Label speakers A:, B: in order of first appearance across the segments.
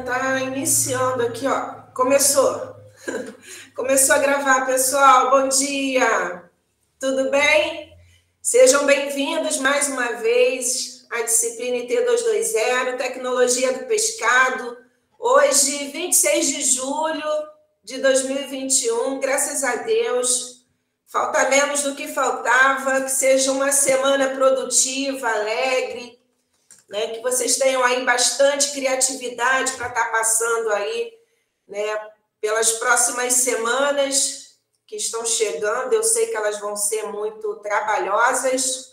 A: tá iniciando aqui, ó. Começou. Começou a gravar, pessoal. Bom dia. Tudo bem? Sejam bem-vindos mais uma vez à disciplina IT220, Tecnologia do Pescado. Hoje, 26 de julho de 2021, graças a Deus. Falta menos do que faltava, que seja uma semana produtiva, alegre, né, que vocês tenham aí bastante criatividade para estar passando aí, né, pelas próximas semanas que estão chegando. Eu sei que elas vão ser muito trabalhosas,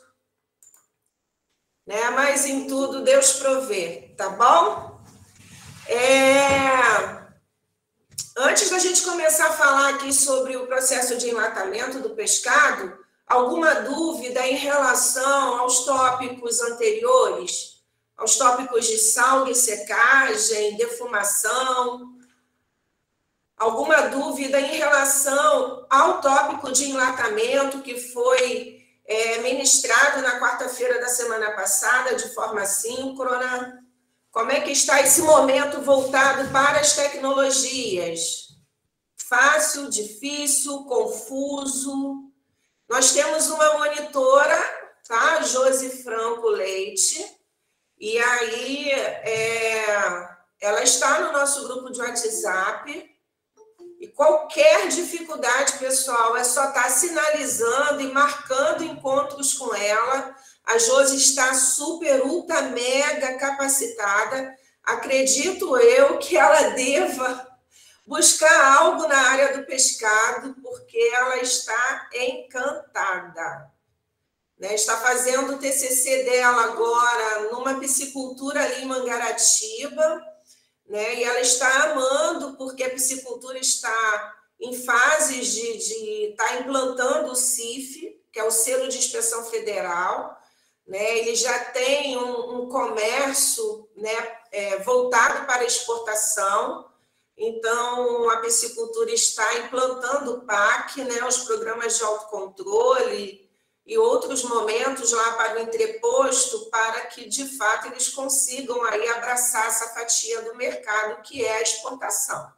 A: né, mas em tudo Deus provê, tá bom? Antes da gente começar a falar aqui sobre o processo de enlatamento do pescado, alguma dúvida em relação aos tópicos anteriores? Aos tópicos de salga e secagem, defumação? Alguma dúvida em relação ao tópico de enlatamento que foi ministrado na quarta-feira da semana passada, de forma síncrona? Como é que está esse momento voltado para as tecnologias? Fácil, difícil, confuso? Nós temos uma monitora, tá? Josi Franco Leite. E aí, ela está no nosso grupo de WhatsApp. E qualquer dificuldade, pessoal, é só estar sinalizando e marcando encontros com ela. A Josi está super, ultra, mega capacitada. Acredito eu que ela deva buscar algo na área do pescado, porque ela está encantada. Né, está fazendo o TCC dela agora numa piscicultura ali em Mangaratiba, né, e ela está amando, porque a piscicultura está em fases de estar implantando o CIF, que é o Selo de Inspeção Federal, né, ele já tem um comércio, né, voltado para a exportação. Então, a piscicultura está implantando o PAC, né, os programas de autocontrole, e outros momentos lá para o entreposto, para que, de fato, eles consigam aí abraçar essa fatia do mercado, que é a exportação.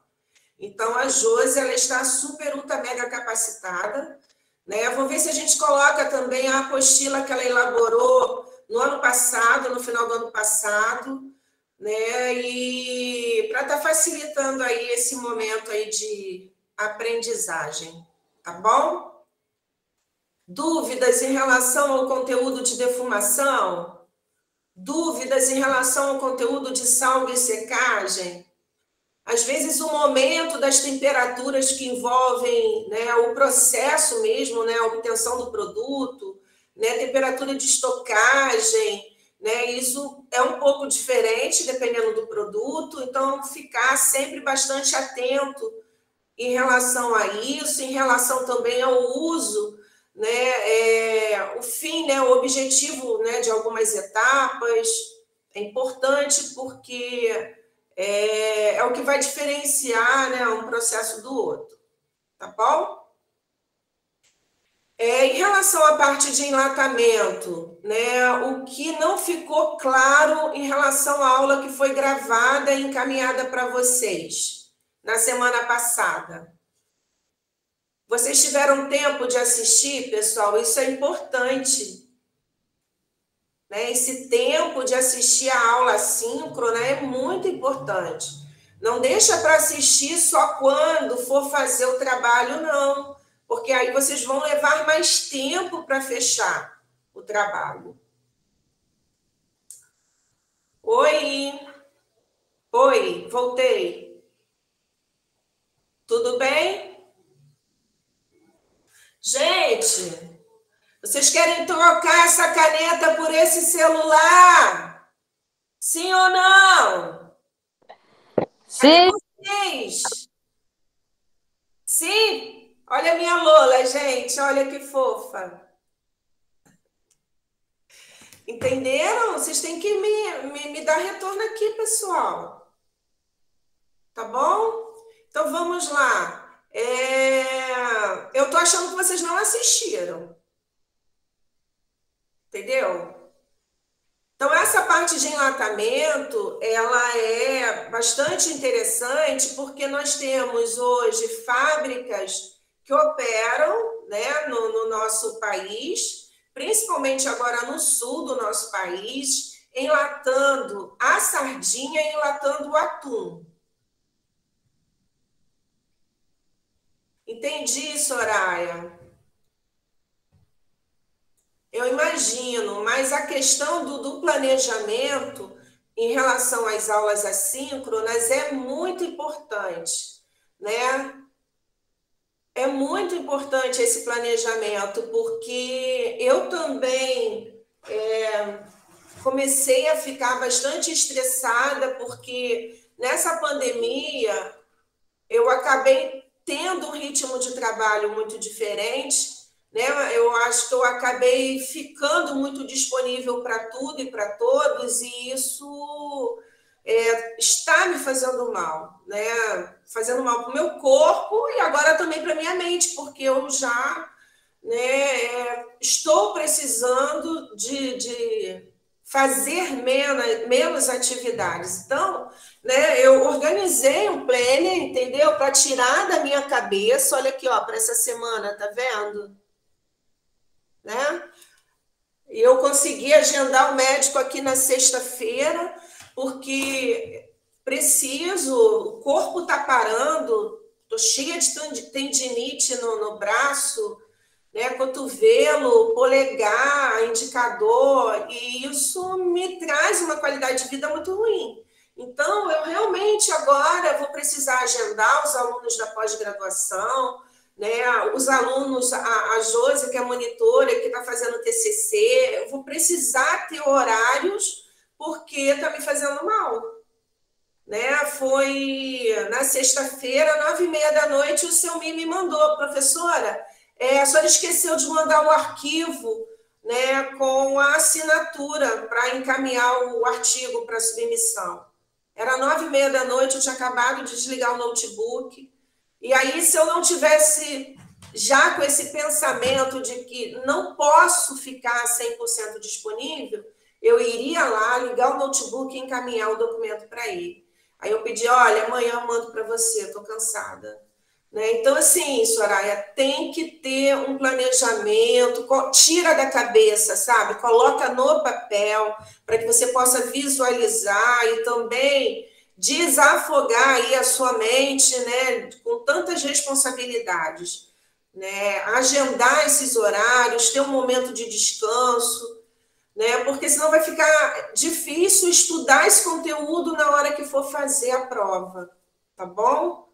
A: Então, a Josi, ela está super, ultra, mega capacitada, né? Vou ver se a gente coloca também a apostila que ela elaborou no ano passado, no final do ano passado, né? E para estar facilitando aí esse momento aí de aprendizagem, tá bom? Dúvidas em relação ao conteúdo de defumação? Dúvidas em relação ao conteúdo de salga e secagem? Às vezes, o momento das temperaturas que envolvem, né, o processo mesmo, né, a obtenção do produto, né, temperatura de estocagem, né, isso é um pouco diferente dependendo do produto, então ficar sempre bastante atento em relação a isso, em relação também ao uso, né, o fim, né, o objetivo, né, de algumas etapas é importante, porque é o que vai diferenciar, né, um processo do outro, tá bom? Em relação à parte de enlatamento, né, o que não ficou claro em relação à aula que foi gravada e encaminhada para vocês na semana passada? Vocês tiveram tempo de assistir, pessoal? Isso é importante, né? Esse tempo de assistir a aula síncrona é muito importante. Não deixa para assistir só quando for fazer o trabalho, não. Porque aí vocês vão levar mais tempo para fechar o trabalho. Oi! Oi, voltei. Tudo bem? Gente, vocês querem trocar essa caneta por esse celular? Sim ou não?
B: Sim.
A: Vocês? Sim? Olha a minha Lola, gente. Olha que fofa. Entenderam? Vocês têm que me dar retorno aqui, pessoal. Tá bom? Então, vamos lá. Eu tô achando que vocês não assistiram. Entendeu? Então, essa parte de enlatamento, ela é bastante interessante, porque nós temos hoje fábricas que operam, né, no nosso país, principalmente agora no sul do nosso país, enlatando a sardinha e enlatando o atum. Entendi, Soraya. Eu imagino, mas a questão do planejamento em relação às aulas assíncronas é muito importante, né? É muito importante esse planejamento, porque eu também comecei a ficar bastante estressada, porque nessa pandemia eu acabei tendo um ritmo de trabalho muito diferente, né? Eu acho que eu acabei ficando muito disponível para tudo e para todos, e isso está me fazendo mal, né? Fazendo mal para o meu corpo e agora também para a minha mente, porque eu já, né, estou precisando de fazer menos atividades. Então, né, eu organizei um planner, entendeu? Para tirar da minha cabeça, olha aqui, ó, para essa semana, tá vendo? Né? E eu consegui agendar o médico aqui na sexta-feira, porque preciso, o corpo está parando, estou cheia de tendinite no braço, né, cotovelo, polegar, indicador, e isso me traz uma qualidade de vida muito ruim. Então, eu realmente agora vou precisar agendar os alunos da pós-graduação, né, os alunos, a Josi, que é monitora, que está fazendo TCC, eu vou precisar ter horários, porque está me fazendo mal. Né? Foi na sexta-feira, 9h30 da noite, o seu me mandou, professora, a senhora esqueceu de mandar o arquivo, né, com a assinatura para encaminhar o artigo para submissão. Era 9h30 da noite, eu tinha acabado de desligar o notebook. E aí, se eu não tivesse já com esse pensamento de que não posso ficar 100% disponível, eu iria lá, ligar o notebook e encaminhar o documento para ele. Aí eu pedi, olha, amanhã eu mando para você, estou cansada. Né? Então, assim, Soraya, tem que ter um planejamento, tira da cabeça, sabe? Coloca no papel, para que você possa visualizar e também desafogar aí a sua mente, né, com tantas responsabilidades. Né? Agendar esses horários, ter um momento de descanso, né? Porque senão vai ficar difícil estudar esse conteúdo na hora que for fazer a prova, tá bom?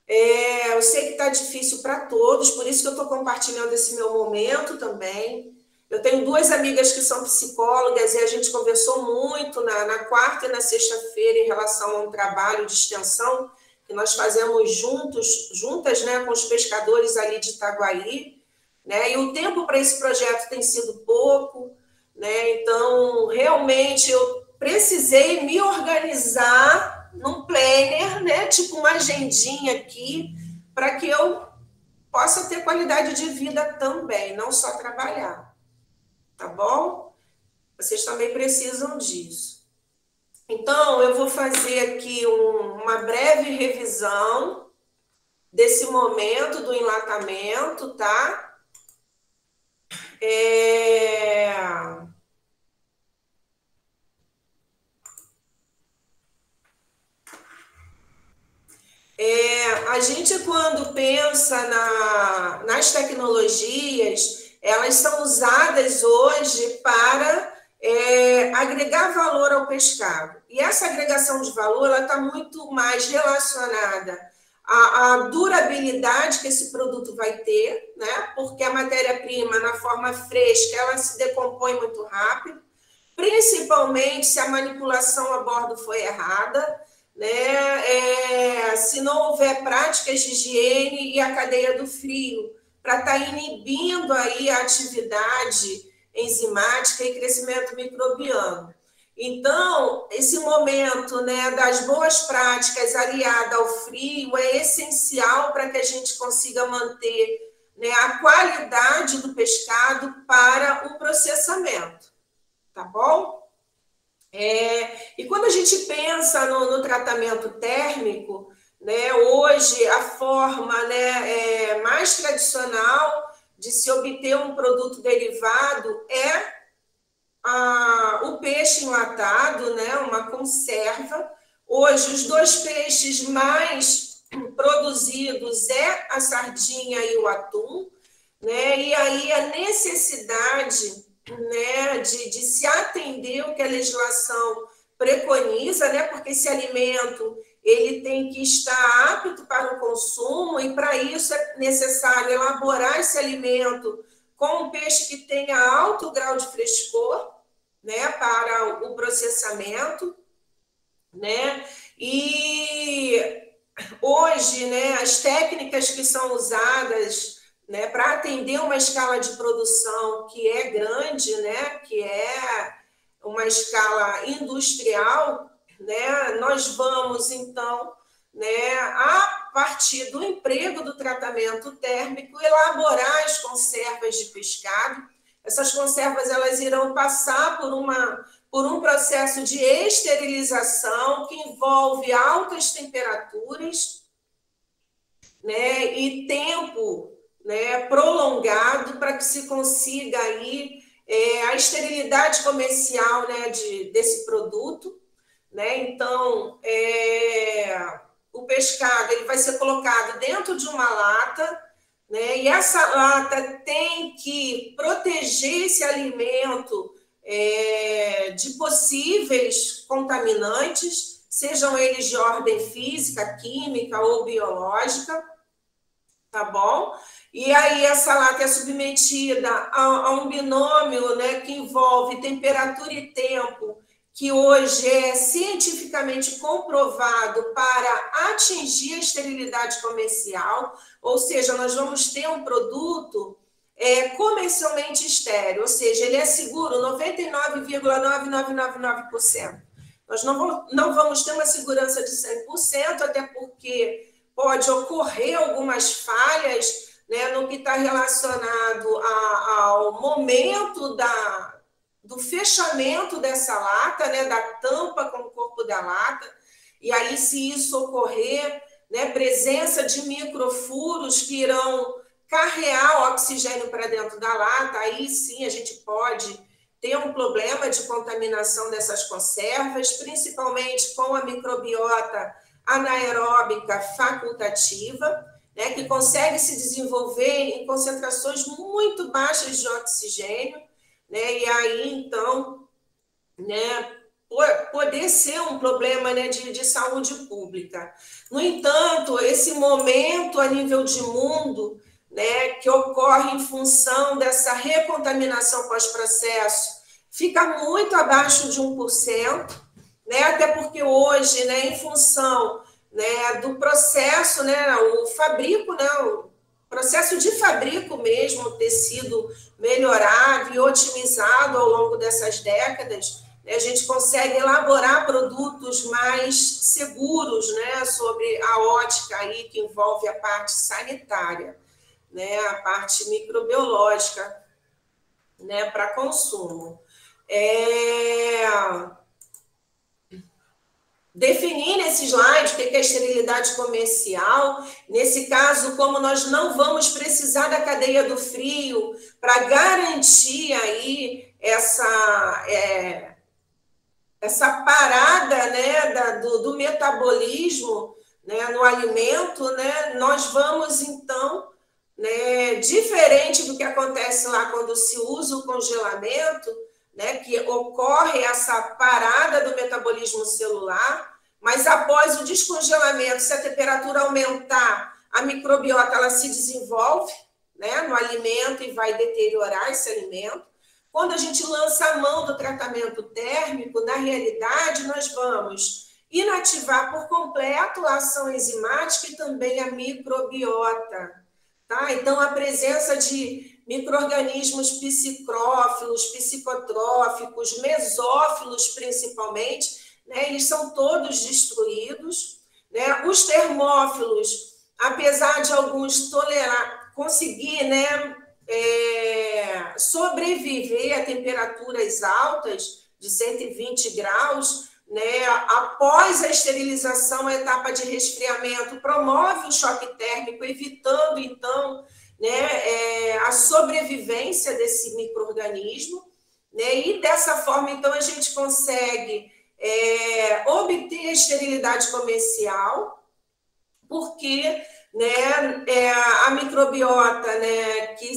A: Eu sei que está difícil para todos, por isso que eu estou compartilhando esse meu momento também. Eu tenho 2 amigas que são psicólogas e a gente conversou muito na quarta e na sexta-feira em relação a um trabalho de extensão que nós fazemos juntas, né, com os pescadores ali de Itaguaí, né? E o tempo para esse projeto tem sido pouco, né? Então, realmente, eu precisei me organizar num planner, né? Tipo uma agendinha aqui, para que eu possa ter qualidade de vida também, não só trabalhar. Tá bom? Vocês também precisam disso. Então, eu vou fazer aqui uma breve revisão desse momento do enlatamento, tá? A gente, quando pensa nas tecnologias, elas são usadas hoje para agregar valor ao pescado. E essa agregação de valor está muito mais relacionada à durabilidade que esse produto vai ter, né? Porque a matéria-prima, na forma fresca, ela se decompõe muito rápido, principalmente se a manipulação a bordo for errada, né? Se não houver práticas de higiene e a cadeia do frio, para estar inibindo aí a atividade enzimática e crescimento microbiano. Então, esse momento, né, das boas práticas aliado ao frio é essencial para que a gente consiga manter, né, a qualidade do pescado para o processamento, tá bom? E quando a gente pensa no tratamento térmico, né, hoje a forma, né, mais tradicional de se obter um produto derivado é o peixe enlatado, né, uma conserva. Hoje, os dois peixes mais produzidos é a sardinha e o atum, né, e aí a necessidade, né, de se atender o que a legislação preconiza, né, porque esse alimento ele tem que estar apto para o consumo, e para isso é necessário elaborar esse alimento com um peixe que tenha alto grau de frescor, né, para o processamento, né? E hoje, né, as técnicas que são usadas, né, para atender uma escala de produção que é grande, né, que é uma escala industrial, né, nós vamos então, né, a partir do emprego do tratamento térmico, elaborar as conservas de pescado. Essas conservas elas irão passar por um processo de esterilização que envolve altas temperaturas, né, e tempo, né, prolongado para que se consiga aí a esterilidade comercial, né, desse produto, né? Então, o pescado ele vai ser colocado dentro de uma lata, né? E essa lata tem que proteger esse alimento de possíveis contaminantes, sejam eles de ordem física, química ou biológica, tá bom? E aí essa lata é submetida a um binômio, né, que envolve temperatura e tempo, que hoje é cientificamente comprovado para atingir a esterilidade comercial, ou seja, nós vamos ter um produto comercialmente estéril, ou seja, ele é seguro 99,9999%. Nós não vamos ter uma segurança de 100%, até porque pode ocorrer algumas falhas, né, no que está relacionado ao momento do fechamento dessa lata, né, da tampa com o corpo da lata, e aí se isso ocorrer, né, presença de microfuros que irão carrear o oxigênio para dentro da lata, aí sim a gente pode ter um problema de contaminação dessas conservas, principalmente com a microbiota anaeróbica facultativa, né, que consegue se desenvolver em concentrações muito baixas de oxigênio, né, e aí, então, né, poder ser um problema, né, de saúde pública. No entanto, esse momento a nível de mundo, né, que ocorre em função dessa recontaminação pós-processo, fica muito abaixo de 1%, né, até porque hoje, né, em função, né, do processo, né, o fabrico, né, o processo de fabrico mesmo ter sido melhorado e otimizado ao longo dessas décadas, né, a gente consegue elaborar produtos mais seguros, né, sobre a ótica aí que envolve a parte sanitária, né, a parte microbiológica, né, para consumo. Definir nesse slide o que é a esterilidade comercial. Nesse caso, como nós não vamos precisar da cadeia do frio para garantir aí essa parada, né, do metabolismo, né, no alimento, né, nós vamos, então, né, diferente do que acontece lá quando se usa o congelamento, né, que ocorre essa parada do metabolismo celular, mas após o descongelamento, se a temperatura aumentar, a microbiota ela se desenvolve, né, no alimento e vai deteriorar esse alimento. Quando a gente lança a mão do tratamento térmico, na realidade, nós vamos inativar por completo a ação enzimática e também a microbiota. Tá? Então, a presença de micro-organismos psicrófilos, psicotróficos, mesófilos principalmente, né, eles são todos destruídos, né? Os termófilos, apesar de alguns conseguir, né, sobreviver a temperaturas altas, de 120 graus, né, após a esterilização, a etapa de resfriamento promove o choque térmico, evitando, então, né, a sobrevivência desse micro-organismo, né, e dessa forma, então, a gente consegue obter a esterilidade comercial, porque, né, a microbiota, né, que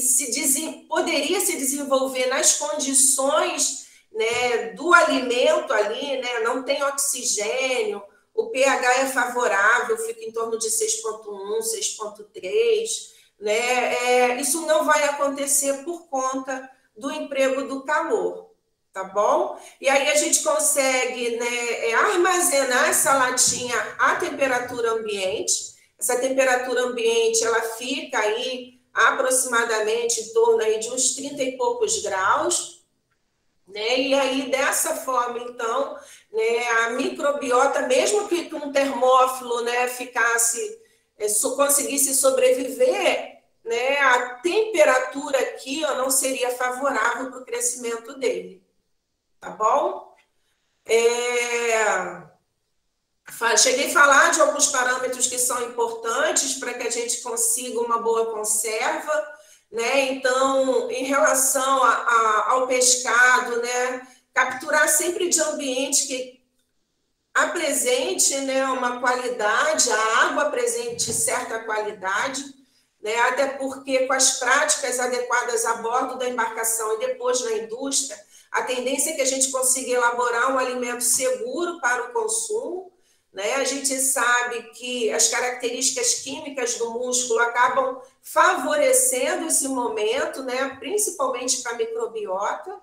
A: poderia se desenvolver nas condições, né, do alimento ali, né, não tem oxigênio, o pH é favorável, fica em torno de 6,1, 6,3, né, isso não vai acontecer por conta do emprego do calor, tá bom? E aí a gente consegue, né, armazenar essa latinha à temperatura ambiente. Essa temperatura ambiente, ela fica aí aproximadamente em torno aí de uns 30 e poucos graus, né? E aí, dessa forma, então, né, a microbiota, mesmo que um termófilo, né, conseguisse sobreviver, né, a temperatura aqui, ó, não seria favorável para o crescimento dele, tá bom? Cheguei a falar de alguns parâmetros que são importantes para que a gente consiga uma boa conserva, né? Então, em relação ao pescado, né, capturar sempre de ambiente que apresente, né, uma qualidade, a água apresente certa qualidade, né, até porque com as práticas adequadas a bordo da embarcação e depois na indústria, a tendência é que a gente consiga elaborar um alimento seguro para o consumo, né? A gente sabe que as características químicas do músculo acabam favorecendo esse momento, né? Principalmente para a microbiota,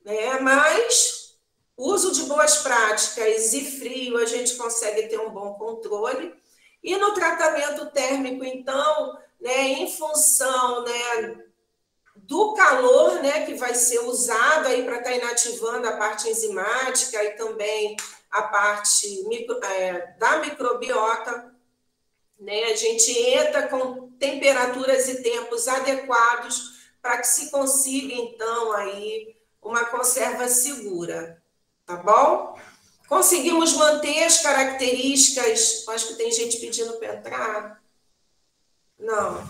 A: né? Mas o uso de boas práticas e frio, a gente consegue ter um bom controle. E no tratamento térmico, então, né, em função, né, do calor, né, que vai ser usado aí para estar inativando a parte enzimática e também a parte da microbiota, né, a gente entra com temperaturas e tempos adequados para que se consiga, então, aí uma conserva segura, tá bom? Conseguimos manter as características, acho que tem gente pedindo para entrar. Não.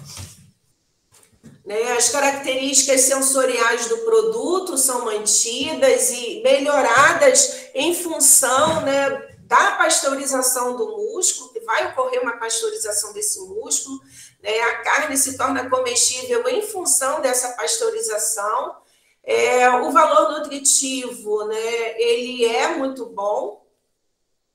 A: Né, as características sensoriais do produto são mantidas e melhoradas em função, né, da pasteurização do músculo, que vai ocorrer uma pasteurização desse músculo, né, a carne se torna comestível em função dessa pasteurização. O valor nutritivo, né, ele é muito bom,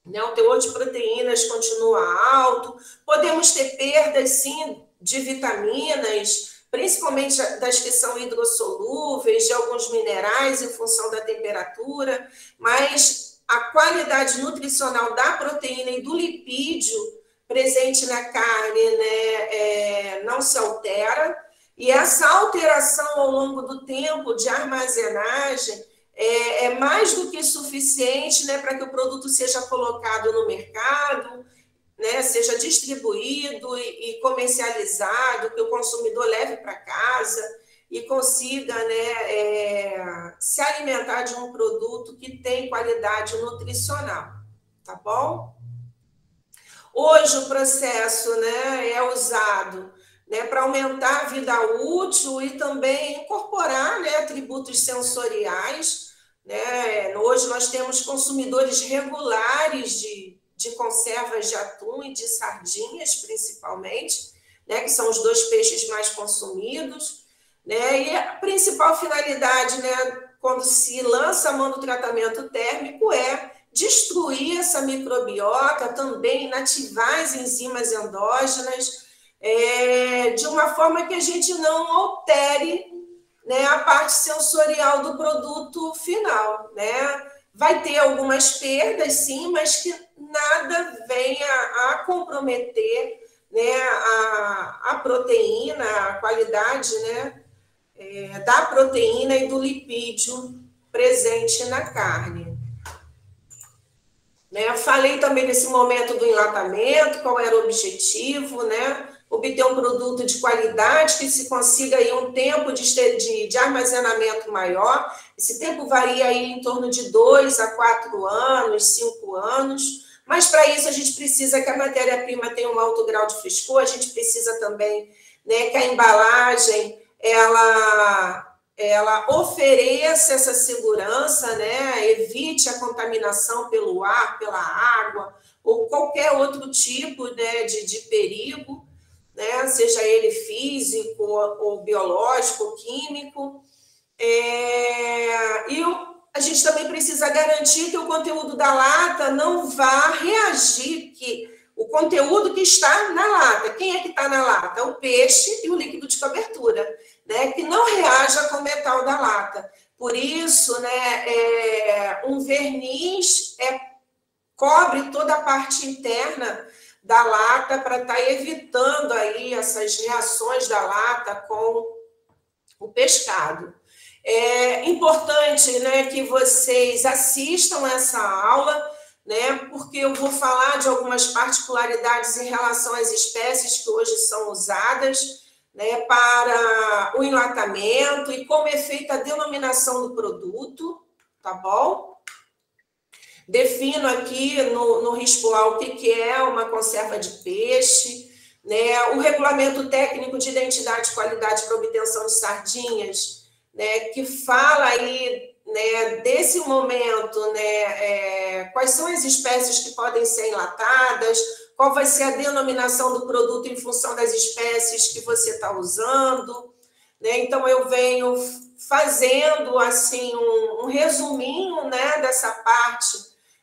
A: né, o teor de proteínas continua alto, podemos ter perdas, sim, de vitaminas, principalmente das que são hidrossolúveis, de alguns minerais em função da temperatura, mas a qualidade nutricional da proteína e do lipídio presente na carne, né, não se altera, e essa alteração ao longo do tempo de armazenagem é mais do que suficiente, né, para que o produto seja colocado no mercado, né, seja distribuído e comercializado, que o consumidor leve para casa e consiga, né, se alimentar de um produto que tem qualidade nutricional, tá bom? Hoje o processo, né, é usado, né, para aumentar a vida útil e também incorporar, né, atributos sensoriais, né? Hoje nós temos consumidores regulares de conservas de atum e de sardinhas, principalmente, né, que são os dois peixes mais consumidos, né, e a principal finalidade, né, quando se lança a mão do tratamento térmico é destruir essa microbiota, também inativar as enzimas endógenas, de uma forma que a gente não altere, né, a parte sensorial do produto final, né? Vai ter algumas perdas, sim, mas que nada venha a comprometer, né, a proteína, a qualidade, né, da proteína e do lipídio presente na carne. Né, falei também nesse momento do enlatamento, qual era o objetivo, né? obter um produto de qualidade, que se consiga aí um tempo de armazenamento maior. Esse tempo varia aí em torno de 2 a 4 anos, 5 anos, mas para isso a gente precisa que a matéria-prima tenha um alto grau de frescor, a gente precisa também, né, que a embalagem ela ofereça essa segurança, né, evite a contaminação pelo ar, pela água, ou qualquer outro tipo, né, de perigo, né, seja ele físico, ou biológico, ou químico. A gente também precisa garantir que o conteúdo da lata não vá reagir, que o conteúdo que está na lata, quem é que está na lata? O peixe e o líquido de cobertura, né, que não reaja com o metal da lata. Por isso, né, um verniz cobre toda a parte interna da lata para estar evitando aí essas reações da lata com o pescado. É importante, né, que vocês assistam essa aula, né, porque eu vou falar de algumas particularidades em relação às espécies que hoje são usadas, né, para o enlatamento e como é feita a denominação do produto, tá bom? Defino aqui no RISPOA o que é uma conserva de peixe, né, o regulamento técnico de identidade e qualidade para obtenção de sardinhas, né, que fala aí, né, desse momento, né, quais são as espécies que podem ser enlatadas, qual vai ser a denominação do produto em função das espécies que você está usando, né? Então, eu venho fazendo, assim, um resuminho, né, dessa parte,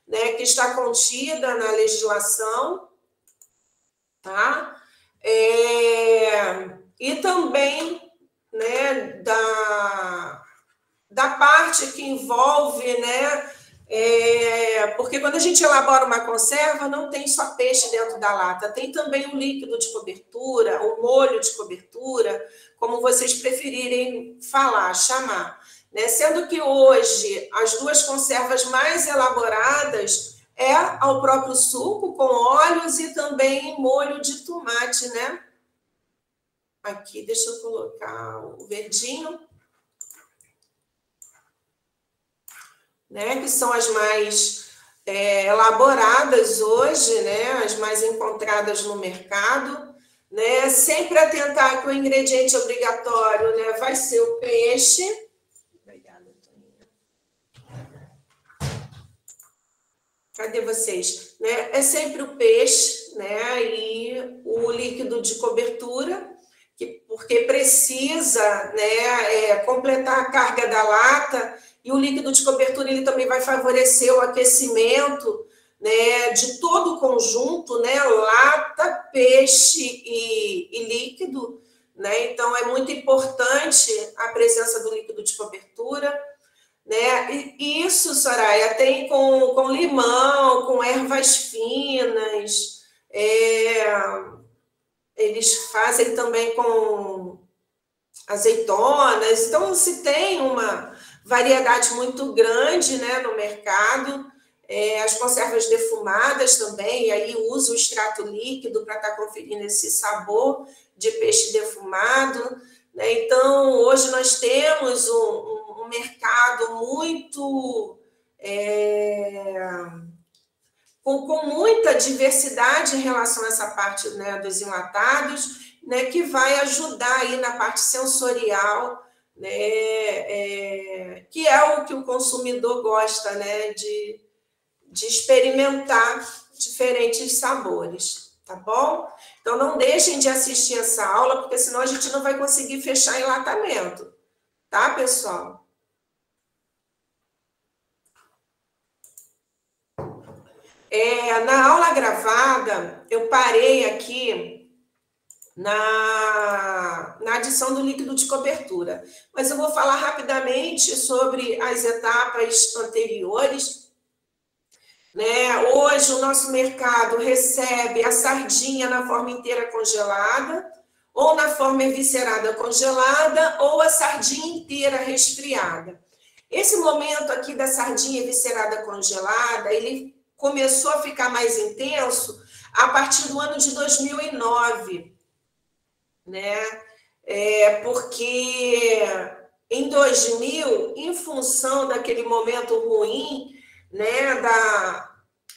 A: né, que está contida na legislação, tá? E também, né, da parte que envolve, né, porque quando a gente elabora uma conserva, não tem só peixe dentro da lata, tem também o líquido de cobertura, o molho de cobertura, como vocês preferirem falar, chamar, né? Sendo que hoje as duas conservas mais elaboradas é ao próprio suco com óleos e também molho de tomate, né? Aqui, deixa eu colocar o verdinho, né? Que são as mais elaboradas hoje, né? As mais encontradas no mercado, né? Sempre atentar que o ingrediente obrigatório, né, vai ser o peixe. Obrigada, Toninha. Cadê vocês? Né? É sempre o peixe, né? E o líquido de cobertura, porque precisa, né, completar a carga da lata, e o líquido de cobertura ele também vai favorecer o aquecimento, né, de todo o conjunto, né, lata, peixe e líquido, né? Então é muito importante a presença do líquido de cobertura, né? E isso, Soraya, tem com limão, com ervas finas, eles fazem também com azeitonas, então se tem uma variedade muito grande, né, no mercado. As conservas defumadas também, e aí uso o extrato líquido para estar conferindo esse sabor de peixe defumado, né? Então, hoje nós temos um mercado muito com muita diversidade em relação a essa parte, né, dos enlatados, né, que vai ajudar aí na parte sensorial, né, que é o que o consumidor gosta, né, de experimentar diferentes sabores, tá bom? Então, não deixem de assistir essa aula, porque senão a gente não vai conseguir fechar enlatamento, tá, pessoal? Na aula gravada, eu parei aqui na adição do líquido de cobertura, mas eu vou falar rapidamente sobre as etapas anteriores, né? Hoje o nosso mercado recebe a sardinha na forma inteira congelada, ou na forma eviscerada congelada, ou a sardinha inteira resfriada. Esse momento aqui da sardinha eviscerada congelada, ele começou a ficar mais intenso a partir do ano de 2009, né? Porque em 2000, em função daquele momento ruim, né,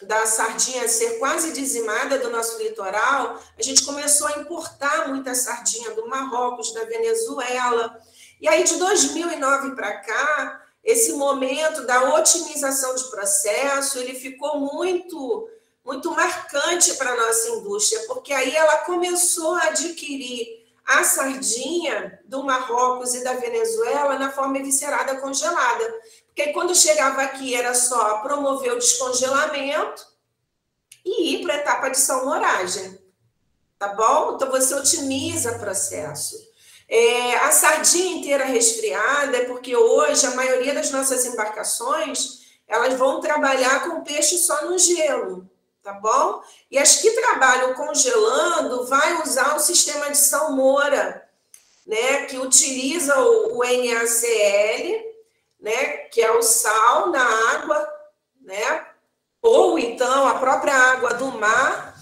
A: da sardinha ser quase dizimada do nosso litoral, a gente começou a importar muita sardinha do Marrocos, da Venezuela. E aí, de 2009 para cá, esse momento da otimização de processo, ele ficou muito marcante para a nossa indústria, porque aí ela começou a adquirir a sardinha do Marrocos e da Venezuela na forma eviscerada congelada. Porque quando chegava aqui era só promover o descongelamento e ir para a etapa de salmouragem. Tá bom? Então você otimiza o processo. A sardinha inteira resfriada é porque hoje a maioria das nossas embarcações elas vão trabalhar com peixe só no gelo. Tá bom? E as que trabalham congelando vai usar o sistema de salmoura, né, que utiliza o NaCl, né, que é o sal na água, né, ou então a própria água do mar,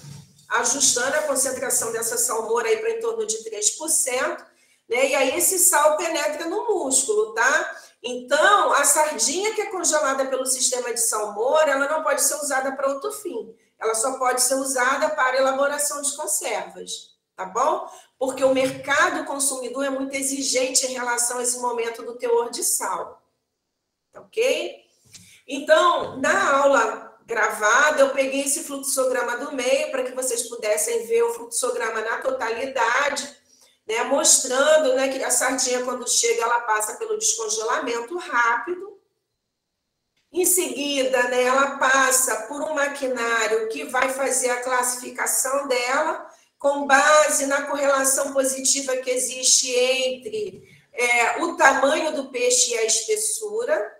A: ajustando a concentração dessa salmoura aí para em torno de 3%, né, e aí esse sal penetra no músculo, tá? Então, a sardinha que é congelada pelo sistema de salmoura, ela não pode ser usada para outro fim. Ela só pode ser usada para elaboração de conservas, tá bom? Porque o mercado consumidor é muito exigente em relação a esse momento do teor de sal, ok? Então, na aula gravada, eu peguei esse fluxograma do meio para que vocês pudessem ver o fluxograma na totalidade, né, mostrando, né, que a sardinha, quando chega, ela passa pelo descongelamento rápido. Em seguida, né, ela passa por um maquinário que vai fazer a classificação dela, com base na correlação positiva que existe entre o tamanho do peixe e a espessura.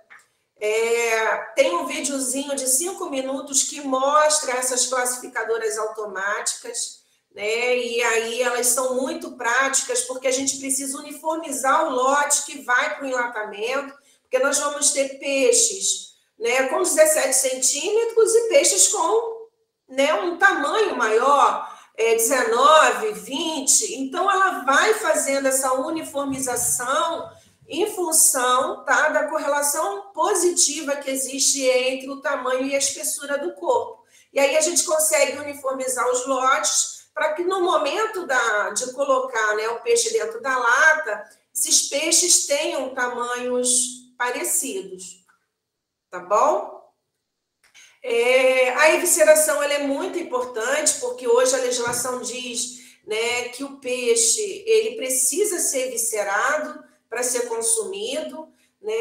A: Tem um videozinho de 5 minutos que mostra essas classificadoras automáticas, né? E aí elas são muito práticas, porque a gente precisa uniformizar o lote que vai para o enlatamento, porque nós vamos ter peixes, né, com 17 centímetros e peixes com, né, um tamanho maior, 19, 20. Então, ela vai fazendo essa uniformização em função, tá, da correlação positiva que existe entre o tamanho e a espessura do corpo. E aí a gente consegue uniformizar os lotes para que no momento de colocar, né, o peixe dentro da lata, esses peixes tenham tamanhos parecidos. Tá bom? A evisceração ela é muito importante, porque hoje a legislação diz, né, que o peixe ele precisa ser eviscerado para ser consumido, né?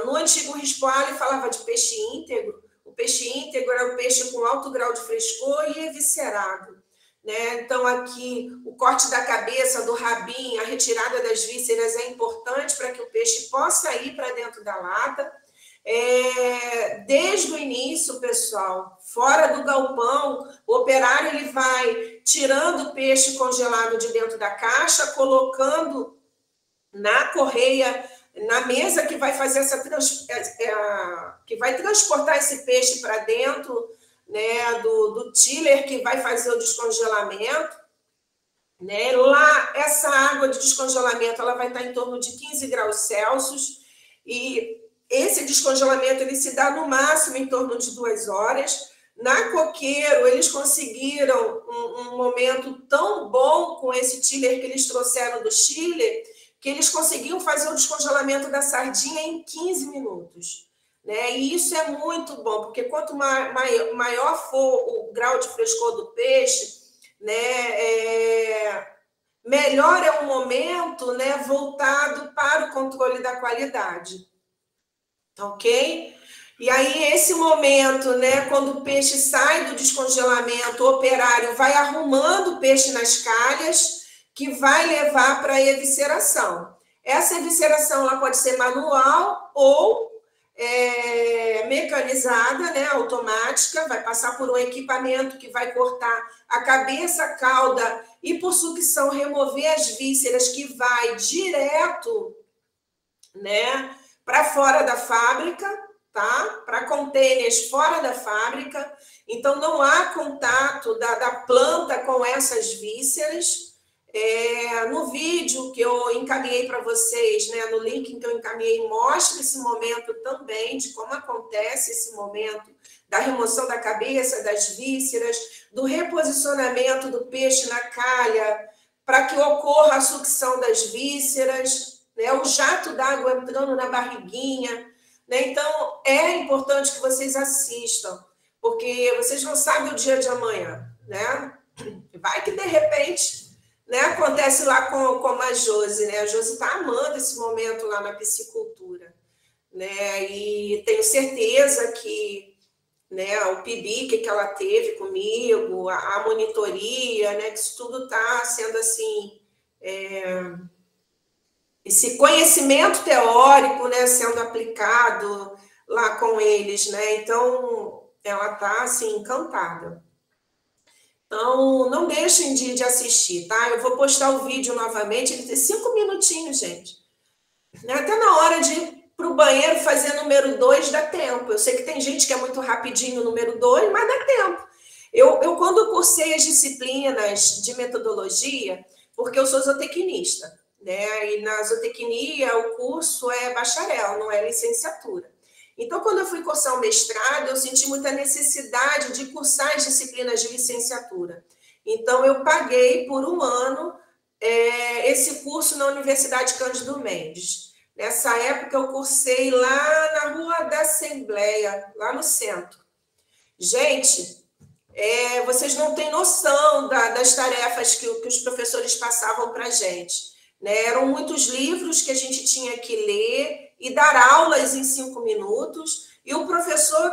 A: No antigo Rispoal ele falava de peixe íntegro. O peixe íntegro era o peixe com alto grau de frescor e eviscerado, né? Então aqui o corte da cabeça, do rabinho, a retirada das vísceras é importante para que o peixe possa ir para dentro da lata. Desde o início, pessoal, fora do galpão, o operário ele vai tirando o peixe congelado de dentro da caixa, colocando na correia, na mesa que vai fazer que vai transportar esse peixe para dentro, né, do chiller que vai fazer o descongelamento, né? Lá, essa água de descongelamento ela vai estar em torno de 15 graus Celsius e esse descongelamento ele se dá no máximo em torno de 2 horas. Na Coqueiro, eles conseguiram um momento tão bom com esse chiller que eles trouxeram do Chile, que eles conseguiam fazer o descongelamento da sardinha em 15 minutos. Né? E isso é muito bom, porque quanto maior for o grau de frescor do peixe, né, melhor é o momento, né, voltado para o controle da qualidade. Ok? E aí, esse momento, né, quando o peixe sai do descongelamento, o operário vai arrumando o peixe nas calhas, que vai levar para a evisceração. Essa evisceração ela pode ser manual ou mecanizada, né, automática, vai passar por um equipamento que vai cortar a cabeça, a cauda e, por sucção, remover as vísceras, que vai direto, né, para fora da fábrica, tá? Para containers fora da fábrica. Então, não há contato da planta com essas vísceras. No vídeo que eu encaminhei para vocês, né, no link que eu encaminhei, mostra esse momento também, de como acontece esse momento da remoção da cabeça, das vísceras, do reposicionamento do peixe na calha, para que ocorra a sucção das vísceras, né, o jato d'água entrando na barriguinha, né? Então, é importante que vocês assistam, porque vocês não sabem o dia de amanhã, né? Vai que, de repente, né, acontece lá com a Josi, né? A Josi está amando esse momento lá na piscicultura, né? E tenho certeza que, né, o PIBIC que ela teve comigo, a monitoria, né, que isso tudo está sendo assim, esse conhecimento teórico, né, sendo aplicado lá com eles, né? Então, ela está assim, encantada. Então, não deixem de assistir, tá? Eu vou postar o vídeo novamente, ele tem 5 minutinhos, gente. Até na hora de ir para o banheiro fazer número 2 dá tempo. Eu sei que tem gente que é muito rapidinho número 2, mas dá tempo. Eu quando cursei as disciplinas de metodologia, porque eu sou zootecnista, né? E na zootecnia o curso é bacharel, não é licenciatura. Então, quando eu fui cursar o mestrado, eu senti muita necessidade de cursar as disciplinas de licenciatura. Então, eu paguei por um ano esse curso na Universidade Cândido Mendes. Nessa época, eu cursei lá na Rua da Assembleia, lá no centro. Gente, vocês não têm noção das tarefas que os professores passavam para a gente, né? Eram muitos livros que a gente tinha que ler e dar aulas em 5 minutos, e o professor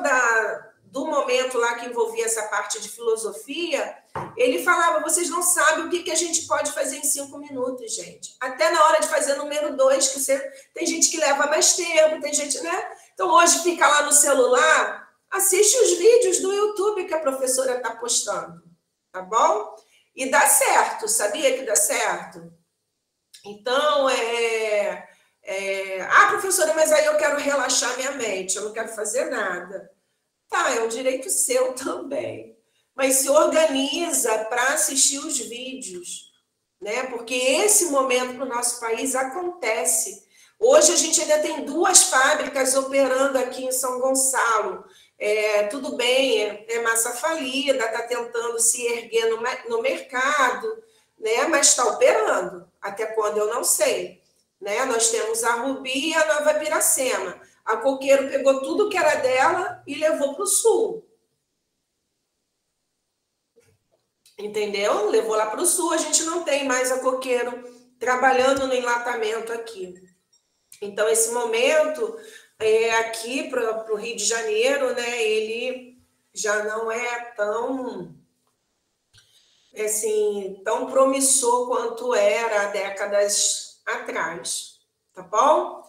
A: do momento lá que envolvia essa parte de filosofia, ele falava, vocês não sabem o que a gente pode fazer em 5 minutos, gente. Até na hora de fazer número 2, que tem gente que leva mais tempo, tem gente, né? Então, hoje, fica lá no celular, assiste os vídeos do YouTube que a professora está postando, tá bom? E dá certo, sabia que dá certo? Então, professora, mas aí eu quero relaxar minha mente, eu não quero fazer nada. Tá, é um direito seu também. Mas se organiza para assistir os vídeos, né? Porque esse momento para o nosso país acontece. Hoje a gente ainda tem 2 fábricas operando aqui em São Gonçalo. Tudo bem, é massa falida, está tentando se erguer no mercado, né? Mas está operando. Até quando eu não sei. Né? Nós temos a Rubi e a Nova Piracema. A Coqueiro pegou tudo que era dela e levou para o sul. Entendeu? Levou lá para o sul, a gente não tem mais a Coqueiro trabalhando no enlatamento aqui. Então, esse momento, aqui para o Rio de Janeiro, né, ele já não é tão, assim, tão promissor quanto era há décadas atrás, tá bom?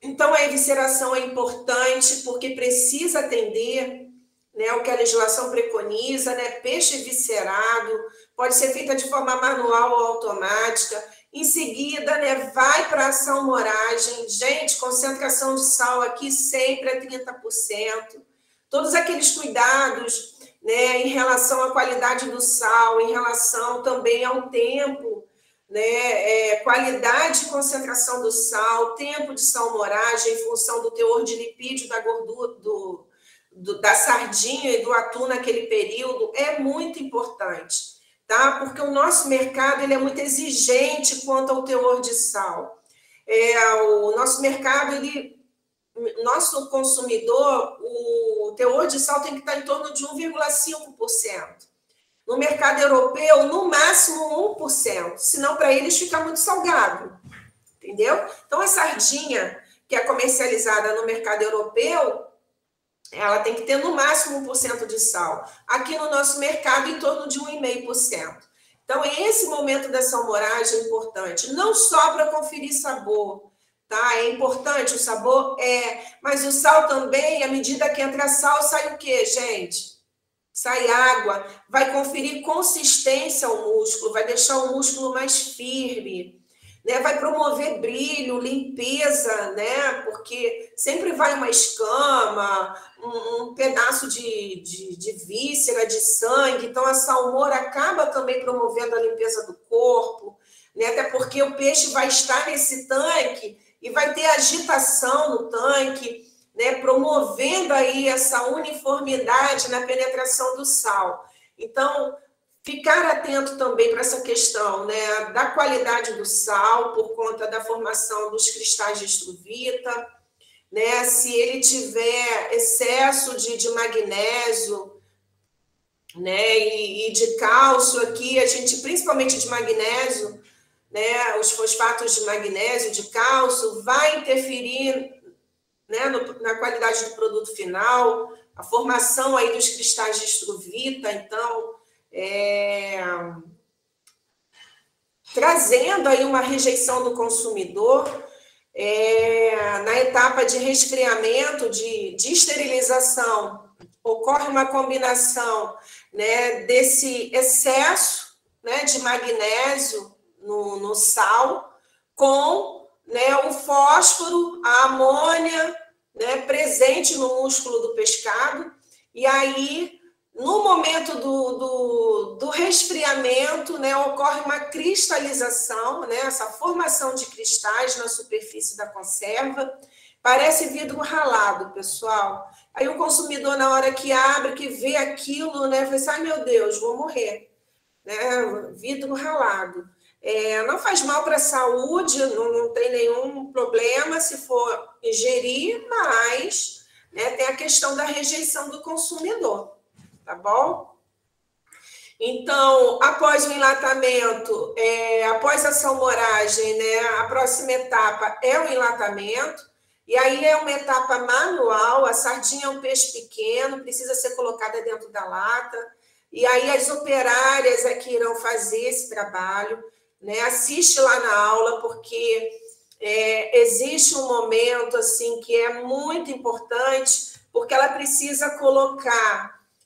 A: Então, a evisceração é importante porque precisa atender, né, o que a legislação preconiza, né? Peixe eviscerado, pode ser feita de forma manual ou automática. Em seguida, né, vai para a salmoragem. Gente, concentração de sal aqui sempre é 30%. Todos aqueles cuidados, né, em relação à qualidade do sal, em relação também ao tempo, né, qualidade e concentração do sal, tempo de salmoragem em função do teor de lipídio da gordura da sardinha e do atum naquele período, é muito importante, tá? Porque o nosso mercado ele é muito exigente quanto ao teor de sal. O nosso mercado, nosso consumidor, o teor de sal tem que estar em torno de 1,5%. No mercado europeu, no máximo 1%, senão para eles fica muito salgado, entendeu? Então, a sardinha que é comercializada no mercado europeu, ela tem que ter no máximo 1% de sal. Aqui no nosso mercado, em torno de 1,5%. Então, esse momento da salmoragem é importante, não só para conferir sabor, tá? É importante o sabor? Mas o sal também, à medida que entra sal, sai o quê, gente? Sai água, vai conferir consistência ao músculo, vai deixar o músculo mais firme, né? Vai promover brilho, limpeza, né? Porque sempre vai uma escama, um pedaço de víscera, de sangue. Então, a salmoura acaba também promovendo a limpeza do corpo. né? Até porque o peixe vai estar nesse tanque e vai ter agitação no tanque, né? Promovendo aí essa uniformidade na penetração do sal. Então, ficar atento também para essa questão, né, da qualidade do sal, por conta da formação dos cristais de estruvita, né, se ele tiver excesso de magnésio, né, e de cálcio aqui, a gente, principalmente de magnésio, né, os fosfatos de magnésio, de cálcio, vai interferir, né, na qualidade do produto final, a formação aí dos cristais de estruvita, então, trazendo aí uma rejeição do consumidor, na etapa de resfriamento, de esterilização, ocorre uma combinação, né, desse excesso, né, de magnésio no sal com, né, o fósforo, a amônia, né, presente no músculo do pescado, e aí, no momento do resfriamento, né, ocorre uma cristalização, né, essa formação de cristais na superfície da conserva, parece vidro ralado, pessoal. Aí o consumidor, na hora que abre, que vê aquilo, né, fala assim, ai meu Deus, vou morrer, né, vidro ralado. Não faz mal para a saúde, não tem nenhum problema se for ingerir, mas, né, tem a questão da rejeição do consumidor, tá bom? Então, após o enlatamento, após a salmouragem, né, a próxima etapa é o enlatamento, e aí é uma etapa manual, a sardinha é um peixe pequeno, precisa ser colocada dentro da lata, e aí as operárias é que irão fazer esse trabalho, né? Assiste lá na aula, porque existe um momento assim que é muito importante, porque ela precisa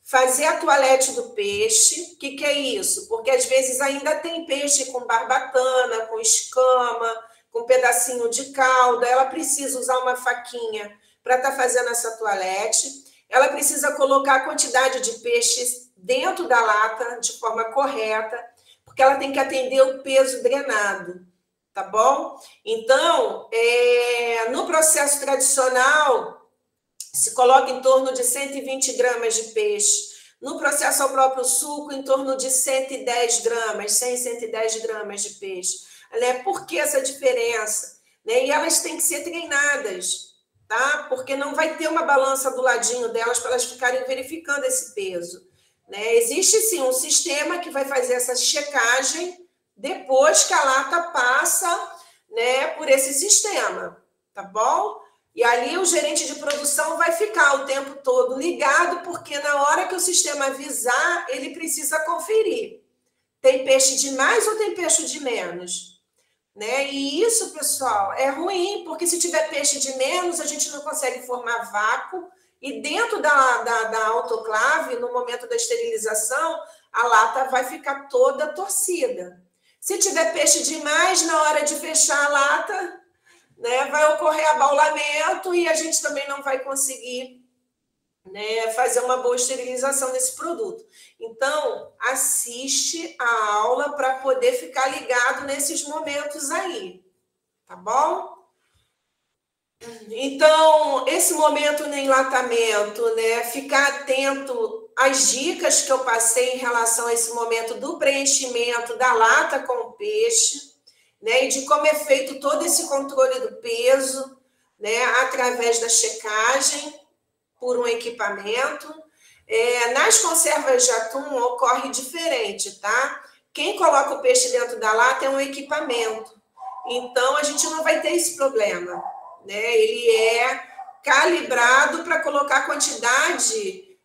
A: fazer a toalete do peixe. O que é isso? Porque às vezes ainda tem peixe com barbatana, com escama, com um pedacinho de cauda, ela precisa usar uma faquinha para estar fazendo essa toalete, ela precisa colocar a quantidade de peixes dentro da lata de forma correta, porque ela tem que atender o peso drenado, tá bom? Então, no processo tradicional, se coloca em torno de 120 gramas de peixe. No processo ao próprio suco, em torno de 110 gramas, 100, 110 gramas de peixe. Né? Por que essa diferença? Né? E elas têm que ser treinadas, tá? Porque não vai ter uma balança do ladinho delas para elas ficarem verificando esse peso. Né? Existe, sim, um sistema que vai fazer essa checagem depois que a lata passa, né, por esse sistema, tá bom? E ali o gerente de produção vai ficar o tempo todo ligado, porque na hora que o sistema avisar, ele precisa conferir. Tem peixe de mais ou tem peixe de menos? Né? E isso, pessoal, é ruim, porque se tiver peixe de menos, a gente não consegue formar vácuo, e dentro da autoclave, no momento da esterilização, a lata vai ficar toda torcida. Se tiver peixe de mais, na hora de fechar a lata, né, vai ocorrer abaulamento e a gente também não vai conseguir, né, fazer uma boa esterilização desse produto. Então, assiste a aula para poder ficar ligado nesses momentos aí, tá bom? Então, esse momento no enlatamento, né, ficar atento às dicas que eu passei em relação a esse momento do preenchimento da lata com o peixe, né, e de como é feito todo esse controle do peso, né, através da checagem por um equipamento. Nas conservas de atum ocorre diferente, tá? Quem coloca o peixe dentro da lata é um equipamento, então a gente não vai ter esse problema, né? Ele é calibrado para colocar a quantidade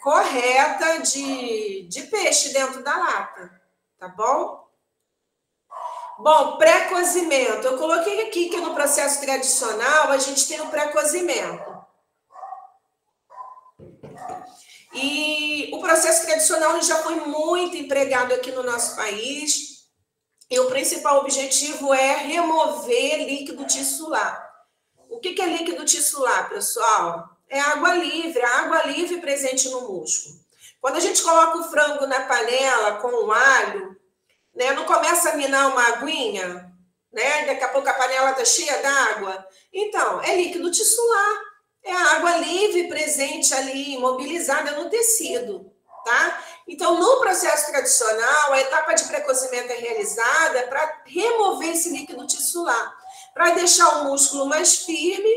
A: correta de peixe dentro da lata, tá bom? Bom, pré-cozimento. Eu coloquei aqui que no processo tradicional a gente tem o pré-cozimento. E o processo tradicional já foi muito empregado aqui no nosso país, e o principal objetivo é remover líquido tissular. O que é líquido tissular, pessoal? É água livre, a água livre presente no músculo. Quando a gente coloca o frango na panela com o alho, né? Não começa a minar uma aguinha, né? Daqui a pouco a panela está cheia d'água. Então, é líquido tissular. É a água livre presente ali, imobilizada no tecido, tá? Então, no processo tradicional, a etapa de pré-cozimento é realizada para remover esse líquido tissular, para deixar o músculo mais firme,